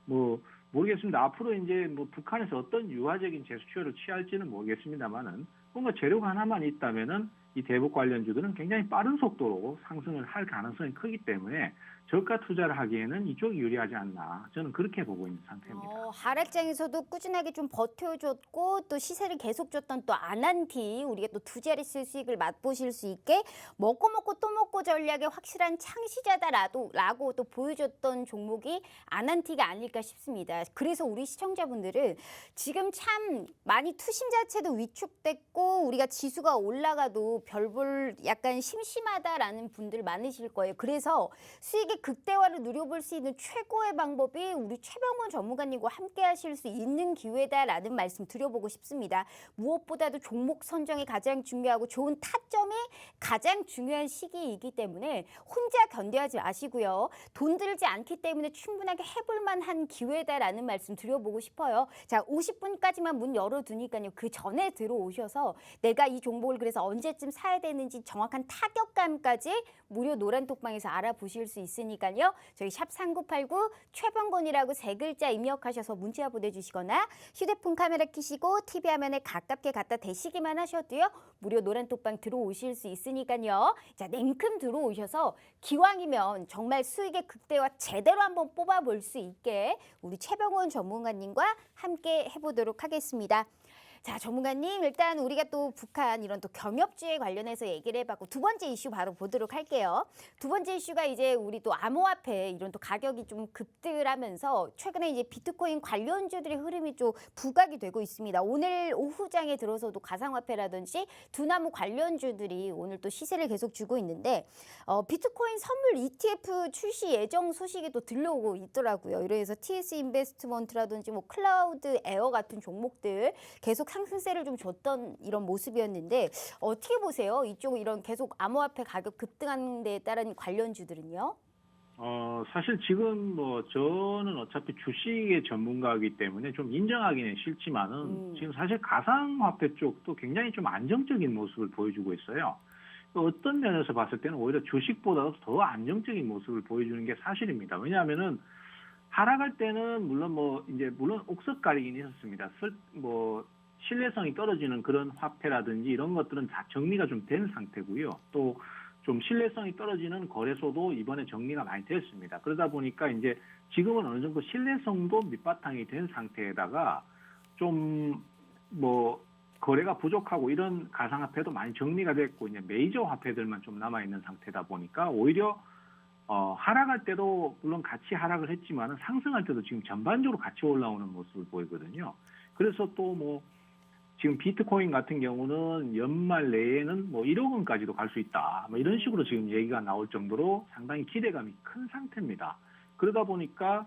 뭐 모르겠습니다. 앞으로 이제 뭐 북한에서 어떤 유화적인 제스처를 취할지는 모르겠습니다만은 뭔가 재료가 하나만 있다면은 이 대북 관련주들은 굉장히 빠른 속도로 상승을 할 가능성이 크기 때문에 저가 투자를 하기에는 이쪽이 유리하지 않나 저는 그렇게 보고 있는 상태입니다. 하락장에서도 꾸준하게 좀 버텨줬고 또 시세를 계속 줬던 또 아난티 우리가 또 두 자릿수 수익을 맛보실 수 있게 먹고 또 먹고 전략의 확실한 창시자다라고 또 보여줬던 종목이 아난티가 아닐까 싶습니다. 그래서 우리 시청자분들은 지금 참 많이 투심 자체도 위축됐고 우리가 지수가 올라가도 별볼 약간 심심하다라는 분들 많으실 거예요. 그래서 수익의 극대화를 누려볼 수 있는 최고의 방법이 우리 최병원 전문가님과 함께 하실 수 있는 기회다라는 말씀 드려보고 싶습니다. 무엇보다도 종목 선정이 가장 중요하고 좋은 타점이 가장 중요한 시기이기 때문에 혼자 견뎌하지 마시고요. 돈 들지 않기 때문에 충분하게 해볼 만한 기회다라는 말씀 드려보고 싶어요. 자, 50분까지만 문 열어두니까요. 그 전에 들어오셔서 내가 이 종목을 그래서 언제쯤 사야 되는지 정확한 타격감까지 무료 노란톡방에서 알아보실 수 있으니까요. 저희 샵 3989 최병곤이라고 세 글자 입력하셔서 문자 보내주시거나 휴대폰 카메라 켜시고 TV 화면에 가깝게 갖다 대시기만 하셔도요. 무료 노란톡방 들어오실 수 있으니까요. 자, 냉큼 들어오셔서 기왕이면 정말 수익의 극대화 제대로 한번 뽑아볼 수 있게 우리 최병원 전문가님과 함께 해보도록 하겠습니다. 자, 전문가님 일단 우리가 또 북한 이런 또 경협주에 관련해서 얘기를 해봤고 두 번째 이슈 바로 보도록 할게요. 두 번째 이슈가 이제 우리 또 암호화폐 이런 또 가격이 좀 급등을 하면서 최근에 이제 비트코인 관련주들의 흐름이 좀 부각이 되고 있습니다. 오늘 오후장에 들어서도 가상화폐라든지 두나무 관련주들이 오늘 또 시세를 계속 주고 있는데 비트코인 선물 ETF 출시 예정 소식이 또 들려오고 있더라고요. 이래서 TS 인베스트먼트라든지 뭐 클라우드 에어 같은 종목들 계속 상승세를 좀 줬던 이런 모습이었는데 어떻게 보세요? 이쪽 이런 계속 암호화폐 가격 급등하는 데에 따른 관련주들은요? 사실 지금 뭐 저는 어차피 주식의 전문가이기 때문에 좀 인정하기는 싫지만은 지금 사실 가상화폐 쪽도 굉장히 좀 안정적인 모습을 보여주고 있어요. 어떤 면에서 봤을 때는 오히려 주식보다도 더 안정적인 모습을 보여주는 게 사실입니다. 왜냐하면은 하락할 때는 물론 옥석 가리긴 있었습니다. 신뢰성이 떨어지는 그런 화폐라든지 이런 것들은 다 정리가 좀 된 상태고요. 또 좀 신뢰성이 떨어지는 거래소도 이번에 정리가 많이 됐습니다. 그러다 보니까 이제 지금은 어느 정도 신뢰성도 밑바탕이 된 상태에다가 좀 거래가 부족하고 이런 가상화폐도 많이 정리가 됐고 이제 메이저 화폐들만 좀 남아 있는 상태다 보니까 오히려 하락할 때도 물론 같이 하락을 했지만은 상승할 때도 지금 전반적으로 같이 올라오는 모습을 보이거든요. 그래서 또 지금 비트코인 같은 경우는 연말 내에는 1억 원까지도 갈 수 있다. 이런 식으로 지금 얘기가 나올 정도로 상당히 기대감이 큰 상태입니다. 그러다 보니까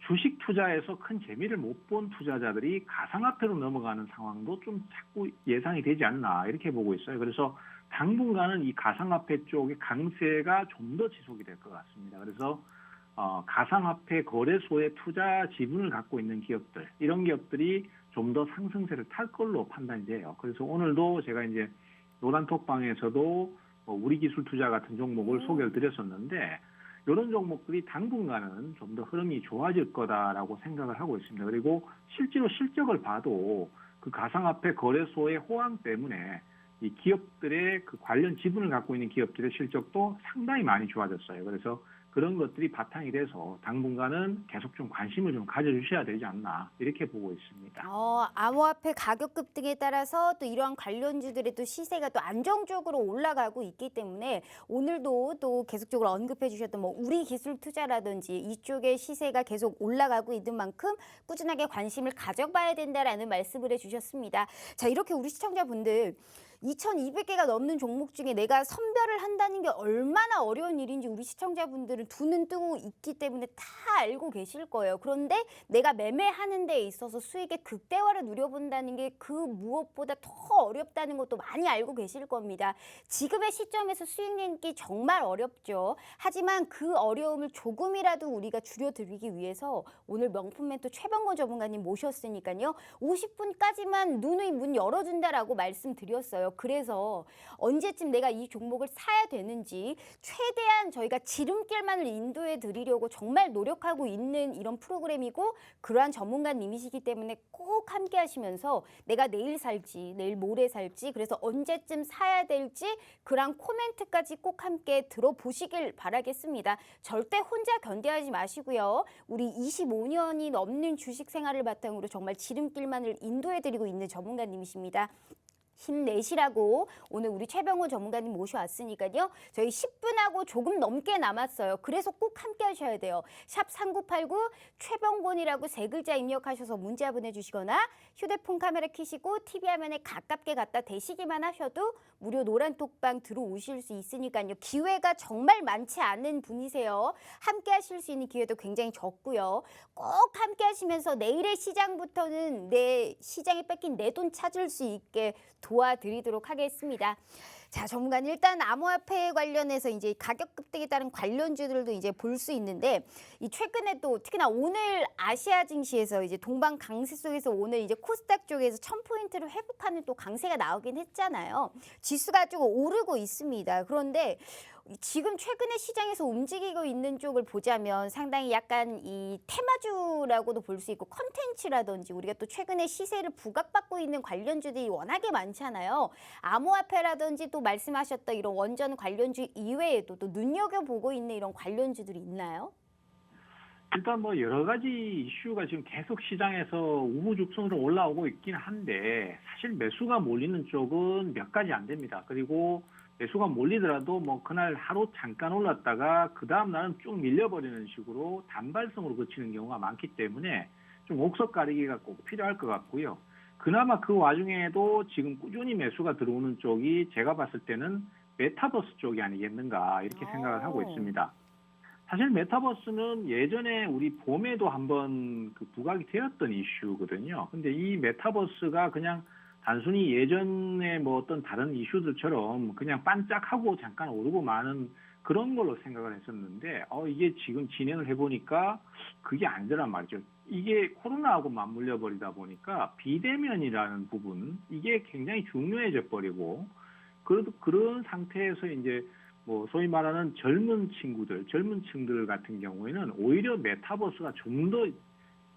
주식 투자에서 큰 재미를 못 본 투자자들이 가상화폐로 넘어가는 상황도 좀 자꾸 예상이 되지 않나 이렇게 보고 있어요. 그래서 당분간은 이 가상화폐 쪽의 강세가 좀 더 지속이 될 것 같습니다. 그래서 가상화폐 거래소의 투자 지분을 갖고 있는 기업들, 이런 기업들이 좀 더 상승세를 탈 걸로 판단이 돼요. 그래서 오늘도 제가 이제 노란톡방에서도 우리 기술 투자 같은 종목을 소개를 드렸었는데 이런 종목들이 당분간은 좀 더 흐름이 좋아질 거다라고 생각을 하고 있습니다. 그리고 실제로 실적을 봐도 그 가상화폐 거래소의 호황 때문에 이 기업들의 그 관련 지분을 갖고 있는 기업들의 실적도 상당히 많이 좋아졌어요. 그래서 그런 것들이 바탕이 돼서 당분간은 계속 좀 관심을 좀 가져주셔야 되지 않나 이렇게 보고 있습니다. 암호화폐 가격 급등에 따라서 또 이러한 관련주들의 또 시세가 또 안정적으로 올라가고 있기 때문에 오늘도 또 계속적으로 언급해 주셨던 우리 기술 투자라든지 이쪽의 시세가 계속 올라가고 있는 만큼 꾸준하게 관심을 가져봐야 된다라는 말씀을 해주셨습니다. 자, 이렇게 우리 시청자분들 2,200개가 넘는 종목 중에 내가 선별을 한다는 게 얼마나 어려운 일인지 우리 시청자분들은 두 눈 뜨고 있기 때문에 다 알고 계실 거예요. 그런데 내가 매매하는 데 있어서 수익의 극대화를 누려본다는 게 그 무엇보다 더 어렵다는 것도 많이 알고 계실 겁니다. 지금의 시점에서 수익 내기 정말 어렵죠. 하지만 그 어려움을 조금이라도 우리가 줄여드리기 위해서 오늘 명품 멘토 최병곤 전문가님 모셨으니까요. 50분까지만 누누이 문 열어준다라고 말씀드렸어요. 그래서 언제쯤 내가 이 종목을 사야 되는지 최대한 저희가 지름길만을 인도해 드리려고 정말 노력하고 있는 이런 프로그램이고 그러한 전문가님이시기 때문에 꼭 함께 하시면서 내가 내일 살지 내일 모레 살지 그래서 언제쯤 사야 될지 그런 코멘트까지 꼭 함께 들어보시길 바라겠습니다. 절대 혼자 견뎌하지 마시고요. 우리 25년이 넘는 주식 생활을 바탕으로 정말 지름길만을 인도해드리고 있는 전문가님이십니다. 힘내시라고 오늘 우리 최병호 전문가님 모셔왔으니까요. 저희 10분하고 조금 넘게 남았어요. 그래서 꼭 함께 하셔야 돼요. 샵 3989 최병곤이라고 3글자 입력하셔서 문자 보내주시거나 휴대폰 카메라 켜시고 TV 화면에 가깝게 갖다 대시기만 하셔도 무료 노란톡방 들어오실 수 있으니까요. 기회가 정말 많지 않은 분이세요. 함께 하실 수 있는 기회도 굉장히 적고요. 꼭 함께 하시면서 내일의 시장부터는 내 시장에 뺏긴 내 돈 찾을 수 있게 도와드리도록 하겠습니다. 자, 전문가님 일단 암호화폐 관련해서 이제 가격 급등에 따른 관련주들도 이제 볼 수 있는데 이 최근에 또 특히나 오늘 아시아 증시에서 이제 동방 강세 속에서 오늘 이제 코스닥 쪽에서 1000포인트를 회복하는 또 강세가 나오긴 했잖아요. 지수가 좀 오르고 있습니다. 그런데 지금 최근에 시장에서 움직이고 있는 쪽을 보자면 상당히 약간 이 테마주라고도 볼 수 있고 컨텐츠라든지 우리가 또 최근에 시세를 부각받고 있는 관련주들이 워낙에 많잖아요. 암호화폐라든지 또 말씀하셨던 이런 원전 관련주 이외에도 또 눈여겨보고 있는 이런 관련주들이 있나요? 일단 뭐 여러 가지 이슈가 지금 계속 시장에서 우후죽순으로 올라오고 있긴 한데 사실 매수가 몰리는 쪽은 몇 가지 안 됩니다. 그리고 매수가 몰리더라도 뭐 그날 하루 잠깐 올랐다가 그 다음 날은 쭉 밀려버리는 식으로 단발성으로 그치는 경우가 많기 때문에 좀 옥석 가리기가 꼭 필요할 것 같고요. 그나마 그 와중에도 지금 꾸준히 매수가 들어오는 쪽이 제가 봤을 때는 메타버스 쪽이 아니겠는가 이렇게 생각을 하고 있습니다. 사실 메타버스는 예전에 우리 봄에도 한번 그 부각이 되었던 이슈거든요. 근데 이 메타버스가 그냥 단순히 예전에 뭐 어떤 다른 이슈들처럼 그냥 반짝하고 잠깐 오르고 마는 그런 걸로 생각을 했었는데 이게 지금 진행을 해보니까 그게 아니더란 말이죠. 이게 코로나하고 맞물려 버리다 보니까 비대면이라는 부분 이게 굉장히 중요해져 버리고 그런 상태에서 이제 뭐 소위 말하는 젊은 층들 같은 경우에는 오히려 메타버스가 좀 더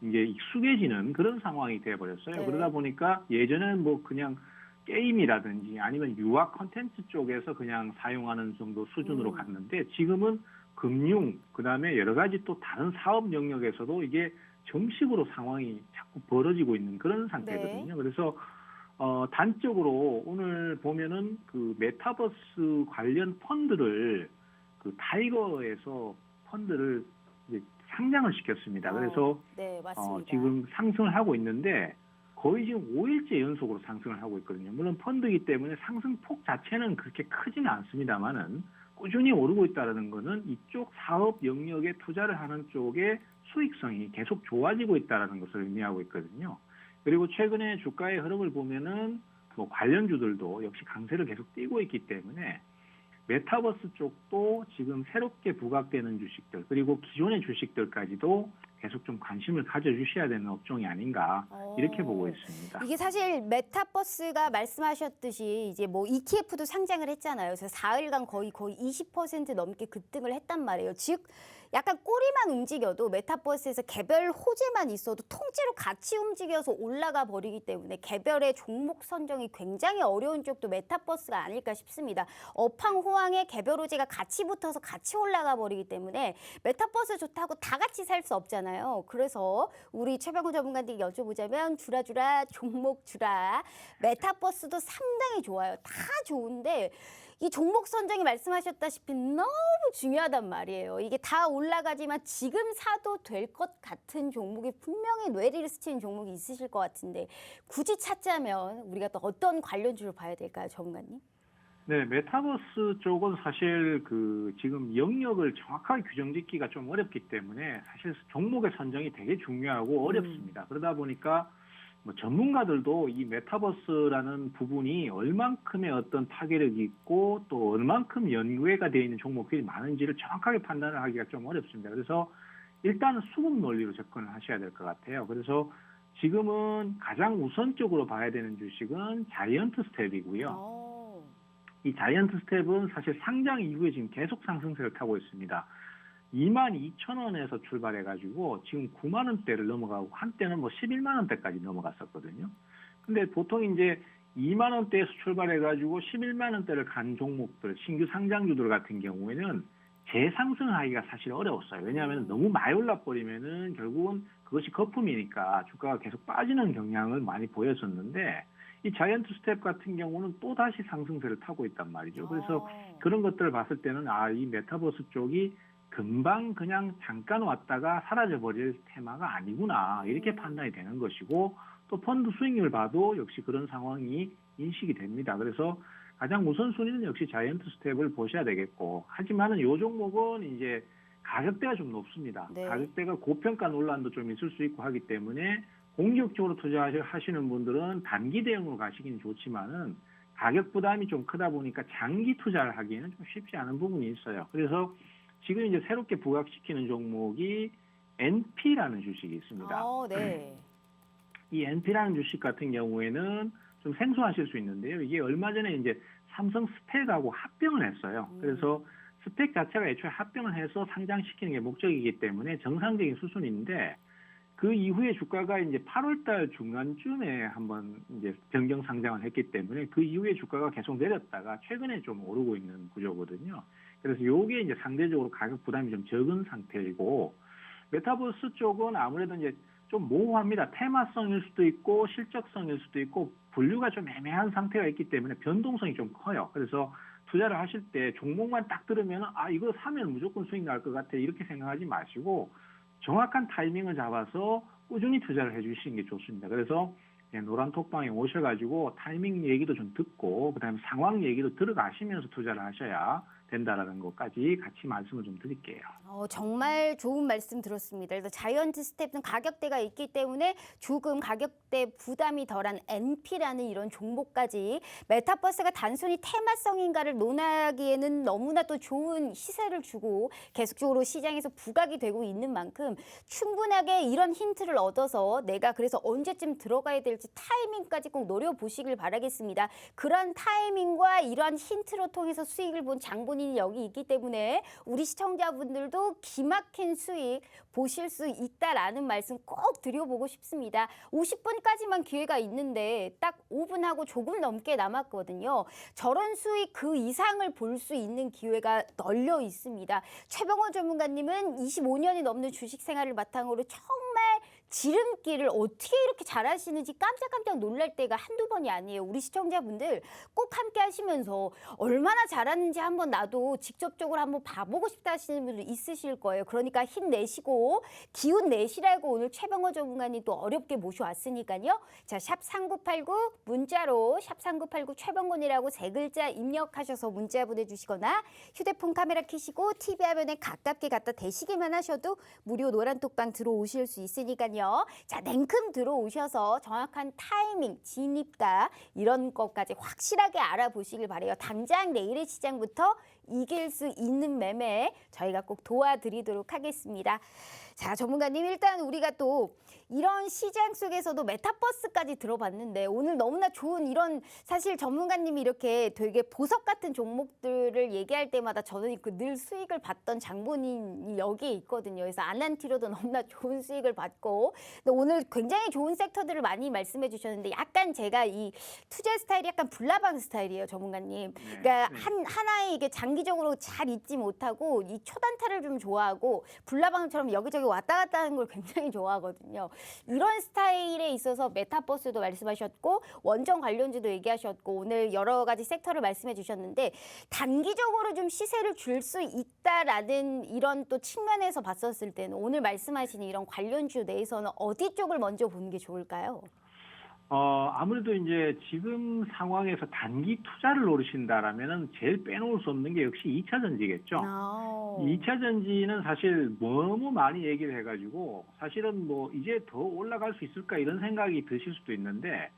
이제 익숙해지는 그런 상황이 돼버렸어요. 네. 그러다 보니까 예전에는 뭐 그냥 게임이라든지 아니면 유아 콘텐츠 쪽에서 그냥 사용하는 정도 수준으로 갔는데 지금은 금융, 그다음에 여러 가지 또 다른 사업 영역에서도 이게 정식으로 상황이 자꾸 벌어지고 있는 그런 상태거든요. 네. 그래서 단적으로 오늘 보면은 그 메타버스 관련 펀드를 그 타이거에서 펀드를 이제 상장을 시켰습니다. 그래서 네, 맞습니다. 지금 상승을 하고 있는데 거의 지금 5일째 연속으로 상승을 하고 있거든요. 물론 펀드이기 때문에 상승폭 자체는 그렇게 크지는 않습니다만은 꾸준히 오르고 있다는 거는 이쪽 사업 영역에 투자를 하는 쪽의 수익성이 계속 좋아지고 있다는 것을 의미하고 있거든요. 그리고 최근에 주가의 흐름을 보면은 뭐 관련주들도 역시 강세를 계속 띄고 있기 때문에 메타버스 쪽도 지금 새롭게 부각되는 주식들 그리고 기존의 주식들까지도 계속 좀 관심을 가져주셔야 되는 업종이 아닌가 이렇게 보고 있습니다. 이게 사실 메타버스가 말씀하셨듯이 이제 뭐 ETF도 상장을 했잖아요. 그래서 4일간 거의 20% 넘게 급등을 했단 말이에요. 즉 약간 꼬리만 움직여도 메타버스에서 개별 호재만 있어도 통째로 같이 움직여서 올라가 버리기 때문에 개별의 종목 선정이 굉장히 어려운 쪽도 메타버스가 아닐까 싶습니다. 업황호황에 개별 호재가 같이 붙어서 같이 올라가 버리기 때문에 메타버스 좋다고 다 같이 살 수 없잖아요. 그래서 우리 최병호 전문가님께 여쭤보자면 주라 종목 주라. 메타버스도 상당히 좋아요. 다 좋은데 이 종목 선정이 말씀하셨다시피 너무 중요하단 말이에요. 이게 다 올라가지만 지금 사도 될 것 같은 종목이 분명히 뇌리를 스치는 종목이 있으실 것 같은데 굳이 찾자면 우리가 또 어떤 관련주를 봐야 될까요, 전문가님? 네, 메타버스 쪽은 사실 그 지금 영역을 정확하게 규정짓기가 좀 어렵기 때문에 사실 종목의 선정이 되게 중요하고 어렵습니다. 그러다 보니까 뭐 전문가들도 이 메타버스라는 부분이 얼만큼의 어떤 파괴력이 있고 또 얼만큼 연계가 되어 있는 종목들이 많은지를 정확하게 판단을 하기가 좀 어렵습니다. 그래서 일단은 수급 논리로 접근을 하셔야 될 것 같아요. 그래서 지금은 가장 우선적으로 봐야 되는 주식은 자이언트 스텝이고요. 이 자이언트 스텝은 사실 상장 이후에 지금 계속 상승세를 타고 있습니다. 22,000원에서 출발해가지고 지금 9만 원대를 넘어가고 한때는 뭐 11만 원대까지 넘어갔었거든요. 근데 보통 이제 2만 원대에서 출발해가지고 11만 원대를 간 종목들, 신규 상장주들 같은 경우에는 재상승하기가 사실 어려웠어요. 왜냐하면 너무 많이 올라버리면은 결국은 그것이 거품이니까 주가가 계속 빠지는 경향을 많이 보였었는데 이 자이언트 스텝 같은 경우는 또 다시 상승세를 타고 있단 말이죠. 그래서 그런 것들을 봤을 때는 이 메타버스 쪽이 금방 그냥 잠깐 왔다가 사라져버릴 테마가 아니구나 이렇게 판단이 되는 것이고 또 펀드 수익률 봐도 역시 그런 상황이 인식이 됩니다. 그래서 가장 우선순위는 역시 자이언트 스텝을 보셔야 되겠고 하지만은 이 종목은 이제 가격대가 좀 높습니다. 네. 가격대가 고평가 논란도 좀 있을 수 있고 하기 때문에 공격적으로 투자하시는 분들은 단기 대응으로 가시기는 좋지만은 가격 부담이 좀 크다 보니까 장기 투자를 하기에는 좀 쉽지 않은 부분이 있어요. 그래서 지금 이제 새롭게 부각시키는 종목이 NP라는 주식이 있습니다. 네. 이 NP라는 주식 같은 경우에는 좀 생소하실 수 있는데요. 이게 얼마 전에 이제 삼성 스펙하고 합병을 했어요. 그래서 스펙 자체가 애초에 합병을 해서 상장시키는 게 목적이기 때문에 정상적인 수순인데 그 이후에 주가가 이제 8월달 중간쯤에 한번 이제 변경 상장을 했기 때문에 그 이후에 주가가 계속 내렸다가 최근에 좀 오르고 있는 구조거든요. 그래서 요게 이제 상대적으로 가격 부담이 좀 적은 상태이고 메타버스 쪽은 아무래도 이제 좀 모호합니다. 테마성일 수도 있고 실적성일 수도 있고 분류가 좀 애매한 상태가 있기 때문에 변동성이 좀 커요. 그래서 투자를 하실 때 종목만 딱 들으면 이거 사면 무조건 수익 날 것 같아 이렇게 생각하지 마시고 정확한 타이밍을 잡아서 꾸준히 투자를 해주시는 게 좋습니다. 그래서 노란 톡방에 오셔가지고 타이밍 얘기도 좀 듣고 그다음에 상황 얘기도 들어가시면서 투자를 하셔야 된다라는 것까지 같이 말씀을 좀 드릴게요. 정말 좋은 말씀 들었습니다. 그래서 자이언트 스텝은 가격대가 있기 때문에 조금 가격대 부담이 덜한 NP라는 이런 종목까지 메타버스가 단순히 테마성인가를 논하기에는 너무나 또 좋은 시세를 주고 계속적으로 시장에서 부각이 되고 있는 만큼 충분하게 이런 힌트를 얻어서 내가 그래서 언제쯤 들어가야 될지 타이밍까지 꼭 노려보시길 바라겠습니다. 그런 타이밍과 이러한 힌트로 통해서 수익을 본 장본인이 여기 있기 때문에 우리 시청자분들도 기막힌 수익 보실 수 있다라는 말씀 꼭 드려보고 싶습니다. 50분까지만 기회가 있는데 딱 5분하고 조금 넘게 남았거든요. 저런 수익 그 이상을 볼 수 있는 기회가 널려 있습니다. 최병호 전문가님은 25년이 넘는 주식 생활을 바탕으로 정말 지름길을 어떻게 이렇게 잘하시는지 깜짝깜짝 놀랄 때가 한두 번이 아니에요. 우리 시청자분들 꼭 함께 하시면서 얼마나 잘하는지 한번 나도 직접적으로 한번 봐보고 싶다 하시는 분들 있으실 거예요. 그러니까 힘내시고 기운 내시라고 오늘 최병호 전문가님 또 어렵게 모셔왔으니까요. 자, 샵 3989 문자로 샵 3989 최병곤이라고 세 글자 입력하셔서 문자 보내주시거나 휴대폰 카메라 켜시고 TV 화면에 가깝게 갖다 대시기만 하셔도 무료 노란톡방 들어오실 수 있으니까요. 자, 냉큼 들어오셔서 정확한 타이밍, 진입가 이런 것까지 확실하게 알아보시길 바래요. 당장 내일의 시장부터 이길 수 있는 매매 저희가 꼭 도와드리도록 하겠습니다. 자, 전문가님 일단 우리가 또 이런 시장 속에서도 메타버스까지 들어봤는데 오늘 너무나 좋은 이런 사실 전문가님이 이렇게 되게 보석 같은 종목들을 얘기할 때마다 저는 늘 수익을 봤던 장본인이 여기에 있거든요. 그래서 아난티로도 너무나 좋은 수익을 받고 근데 오늘 굉장히 좋은 섹터들을 많이 말씀해 주셨는데 약간 제가 이 투자 스타일이 약간 불나방 스타일이에요, 전문가님. 그러니까 하나에 이게 장기적으로 잘 있지 못하고 이 초단타를 좀 좋아하고 불나방처럼 여기저기 왔다 갔다 하는 걸 굉장히 좋아하거든요. 이런 스타일에 있어서 메타버스도 말씀하셨고 원전 관련주도 얘기하셨고 오늘 여러 가지 섹터를 말씀해 주셨는데 단기적으로 좀 시세를 줄 수 있다라는 이런 또 측면에서 봤었을 때는 오늘 말씀하신 이런 관련주 내에서는 어디 쪽을 먼저 보는 게 좋을까요? 아무래도 이제 지금 상황에서 단기 투자를 노리신다라면은 제일 빼놓을 수 없는 게 역시 2차 전지겠죠. 2차 전지는 사실 너무 많이 얘기를 해가지고 사실은 뭐 이제 더 올라갈 수 있을까 이런 생각이 드실 수도 있는데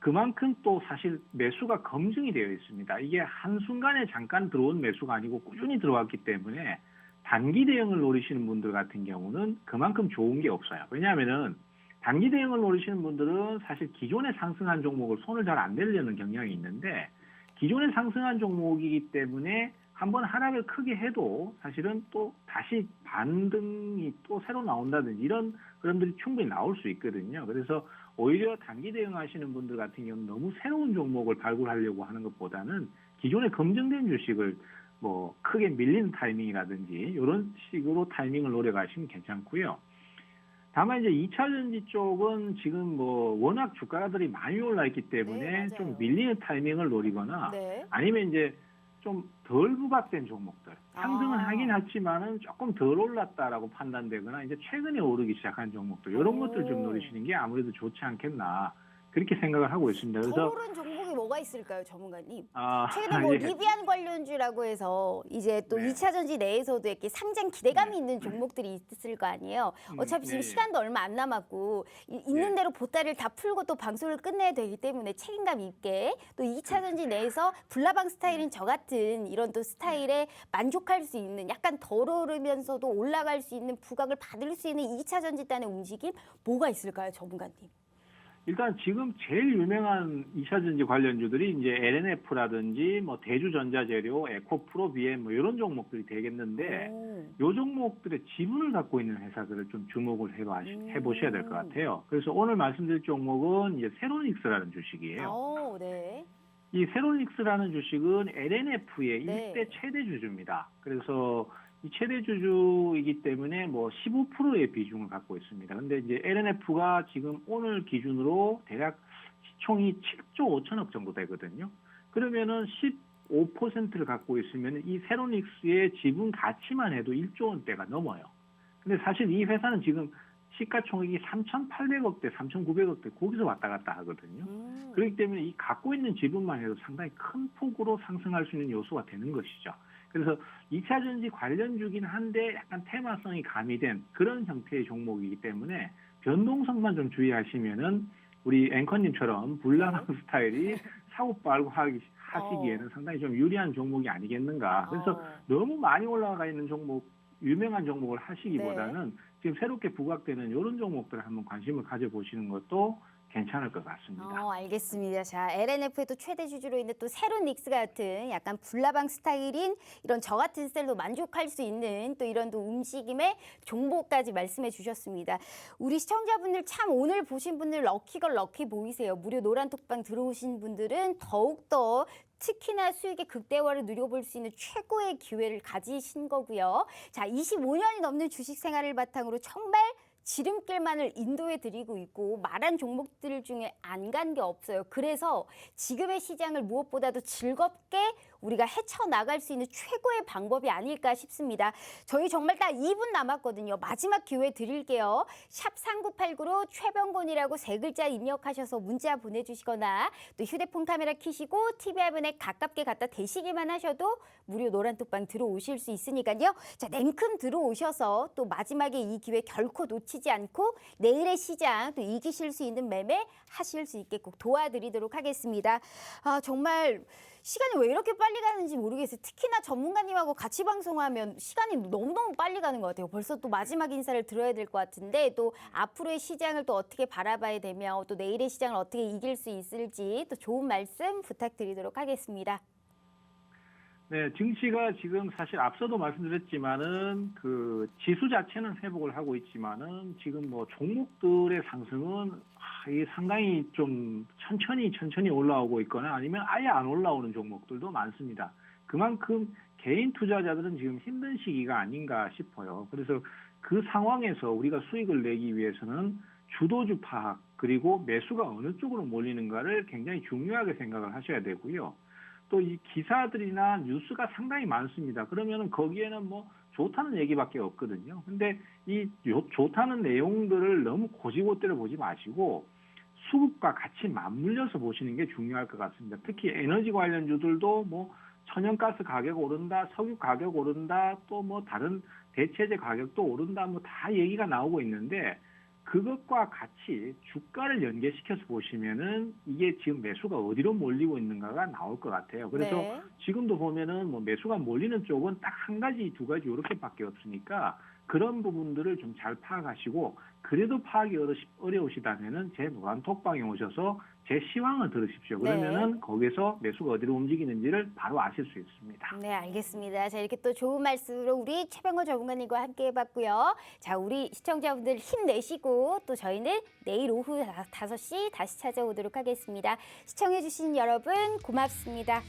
그만큼 또 사실 매수가 검증이 되어 있습니다. 이게 한순간에 잠깐 들어온 매수가 아니고 꾸준히 들어왔기 때문에 단기 대응을 노리시는 분들 같은 경우는 그만큼 좋은 게 없어요. 왜냐하면은 단기 대응을 노리시는 분들은 사실 기존에 상승한 종목을 손을 잘 안 대려는 경향이 있는데 기존에 상승한 종목이기 때문에 한번 하락을 크게 해도 사실은 또 다시 반등이 또 새로 나온다든지 이런 흐름들이 충분히 나올 수 있거든요. 그래서 오히려 단기 대응하시는 분들 같은 경우는 너무 새로운 종목을 발굴하려고 하는 것보다는 기존에 검증된 주식을 뭐 크게 밀리는 타이밍이라든지 이런 식으로 타이밍을 노려가시면 괜찮고요. 다만 이제 2차 전지 쪽은 지금 뭐 워낙 주가들이 많이 올라 있기 때문에 네, 좀 맞아요. 밀리는 타이밍을 노리거나 네. 아니면 이제 좀 덜 부각된 종목들 상승은 아. 하긴 했지만은 조금 덜 올랐다라고 판단되거나 이제 최근에 오르기 시작한 종목들 이런 것들 좀 오. 노리시는 게 아무래도 좋지 않겠나 그렇게 생각을 하고 있습니다. 덜 그래서 오른 종목이 뭐가 있을까요, 전문가님? 아, 최근에 뭐 예. 리비안 관련주라고 해서 이제 또 네. 2차 전지 내에서도 이렇게 상장 기대감이 네. 있는 종목들이 있을 거 아니에요. 어차피 지금 예, 예. 시간도 얼마 안 남았고 있는 예. 대로 보따리를 다 풀고 또 방송을 끝내야 되기 때문에 책임감 있게 또 2차 전지 내에서 불나방 스타일인 저 같은 이런 또 스타일에 만족할 수 있는 약간 덜 오르면서도 올라갈 수 있는 부각을 받을 수 있는 2차 전지단의 움직임 뭐가 있을까요, 전문가님? 일단 지금 제일 유명한 2차 전지 관련주들이 이제 LNF라든지 뭐 대주전자재료, 에코프로, BM 뭐 이런 종목들이 되겠는데 오. 요 종목들의 지분을 갖고 있는 회사들을 좀 주목을 해보셔야 될 것 같아요. 그래서 오늘 말씀드릴 종목은 이제 세로닉스라는 주식이에요. 오, 네. 이 세로닉스라는 주식은 LNF의 네. 1대 최대 주주입니다. 그래서 이 최대 주주이기 때문에 뭐 15%의 비중을 갖고 있습니다. 근데 이제 LNF가 지금 오늘 기준으로 대략 시총이 7조 5천억 정도 되거든요. 그러면은 15%를 갖고 있으면 이 세로닉스의 지분 가치만 해도 1조 원대가 넘어요. 근데 사실 이 회사는 지금 시가총액이 3,800억대, 3,900억대 거기서 왔다 갔다 하거든요. 그렇기 때문에 이 갖고 있는 지분만 해도 상당히 큰 폭으로 상승할 수 있는 요소가 되는 것이죠. 그래서 2차 전지 관련주긴 한데 약간 테마성이 가미된 그런 형태의 종목이기 때문에 변동성만 좀 주의하시면은 우리 앵커님처럼 불나방 스타일이 사고 팔고 하시기에는 상당히 좀 유리한 종목이 아니겠는가. 그래서 너무 많이 올라가 있는 종목, 유명한 종목을 하시기보다는 지금 새롭게 부각되는 이런 종목들을 한번 관심을 가져보시는 것도 괜찮을 것 같습니다. 알겠습니다. 자, LNF의 또 최대 주주로 있는 또 세로닉스 같은 약간 불나방 스타일인 이런 저 같은 스타일로 만족할 수 있는 또 이런 또 움직임의 종목까지 말씀해 주셨습니다. 우리 시청자분들 참 오늘 보신 분들 럭키걸 럭키 보이세요. 무료 노란톡방 들어오신 분들은 더욱더 특히나 수익의 극대화를 누려볼 수 있는 최고의 기회를 가지신 거고요. 자, 25년이 넘는 주식 생활을 바탕으로 정말 지름길만을 인도해 드리고 있고 말한 종목들 중에 안 간 게 없어요. 그래서 지금의 시장을 무엇보다도 즐겁게 우리가 헤쳐나갈 수 있는 최고의 방법이 아닐까 싶습니다. 저희 정말 딱 2분 남았거든요. 마지막 기회 드릴게요. 샵 3989로 최병곤이라고 3글자 입력하셔서 문자 보내주시거나 또 휴대폰 카메라 켜시고 TV 화면에 가깝게 갖다 대시기만 하셔도 무료 노란톡방 들어오실 수 있으니까요. 자, 냉큼 들어오셔서 또 마지막에 이 기회 결코 놓치지 않고 내일의 시장 또 이기실 수 있는 매매 하실 수 있게 꼭 도와드리도록 하겠습니다. 아, 정말 시간이 왜 이렇게 빨리 가는지 모르겠어요. 특히나 전문가님하고 같이 방송하면 시간이 너무너무 빨리 가는 것 같아요. 벌써 또 마지막 인사를 들어야 될 것 같은데 또 앞으로의 시장을 또 어떻게 바라봐야 되며 또 내일의 시장을 어떻게 이길 수 있을지 또 좋은 말씀 부탁드리도록 하겠습니다. 네, 증시가 지금 사실 앞서도 말씀드렸지만은 그 지수 자체는 회복을 하고 있지만은 지금 뭐 종목들의 상승은 이게 상당히 좀 천천히 올라오고 있거나 아니면 아예 안 올라오는 종목들도 많습니다. 그만큼 개인 투자자들은 지금 힘든 시기가 아닌가 싶어요. 그래서 그 상황에서 우리가 수익을 내기 위해서는 주도주 파악 그리고 매수가 어느 쪽으로 몰리는가를 굉장히 중요하게 생각을 하셔야 되고요. 또 이 기사들이나 뉴스가 상당히 많습니다. 그러면은 거기에는 뭐 좋다는 얘기밖에 없거든요. 근데 이 좋다는 내용들을 너무 고지고대로 보지 마시고 수급과 같이 맞물려서 보시는 게 중요할 것 같습니다. 특히 에너지 관련주들도 뭐 천연가스 가격 오른다, 석유 가격 오른다, 또 뭐 다른 대체재 가격도 오른다, 뭐 다 얘기가 나오고 있는데 그것과 같이 주가를 연계시켜서 보시면은 이게 지금 매수가 어디로 몰리고 있는가가 나올 것 같아요. 그래서 네. 지금도 보면은 뭐 매수가 몰리는 쪽은 딱 한 가지, 두 가지 이렇게밖에 없으니까 그런 부분들을 좀 잘 파악하시고 그래도 파악이 어려우시다면은 제 노란톡방에 오셔서 제 시황을 들으십시오. 그러면은 거기서 매수가 어디로 움직이는지를 바로 아실 수 있습니다. 네, 알겠습니다. 자, 이렇게 또 좋은 말씀으로 우리 최병호 전문가님과 함께 해봤고요. 자, 우리 시청자분들 힘내시고 또 저희는 내일 오후 5시 다시 찾아오도록 하겠습니다. 시청해주신 여러분 고맙습니다.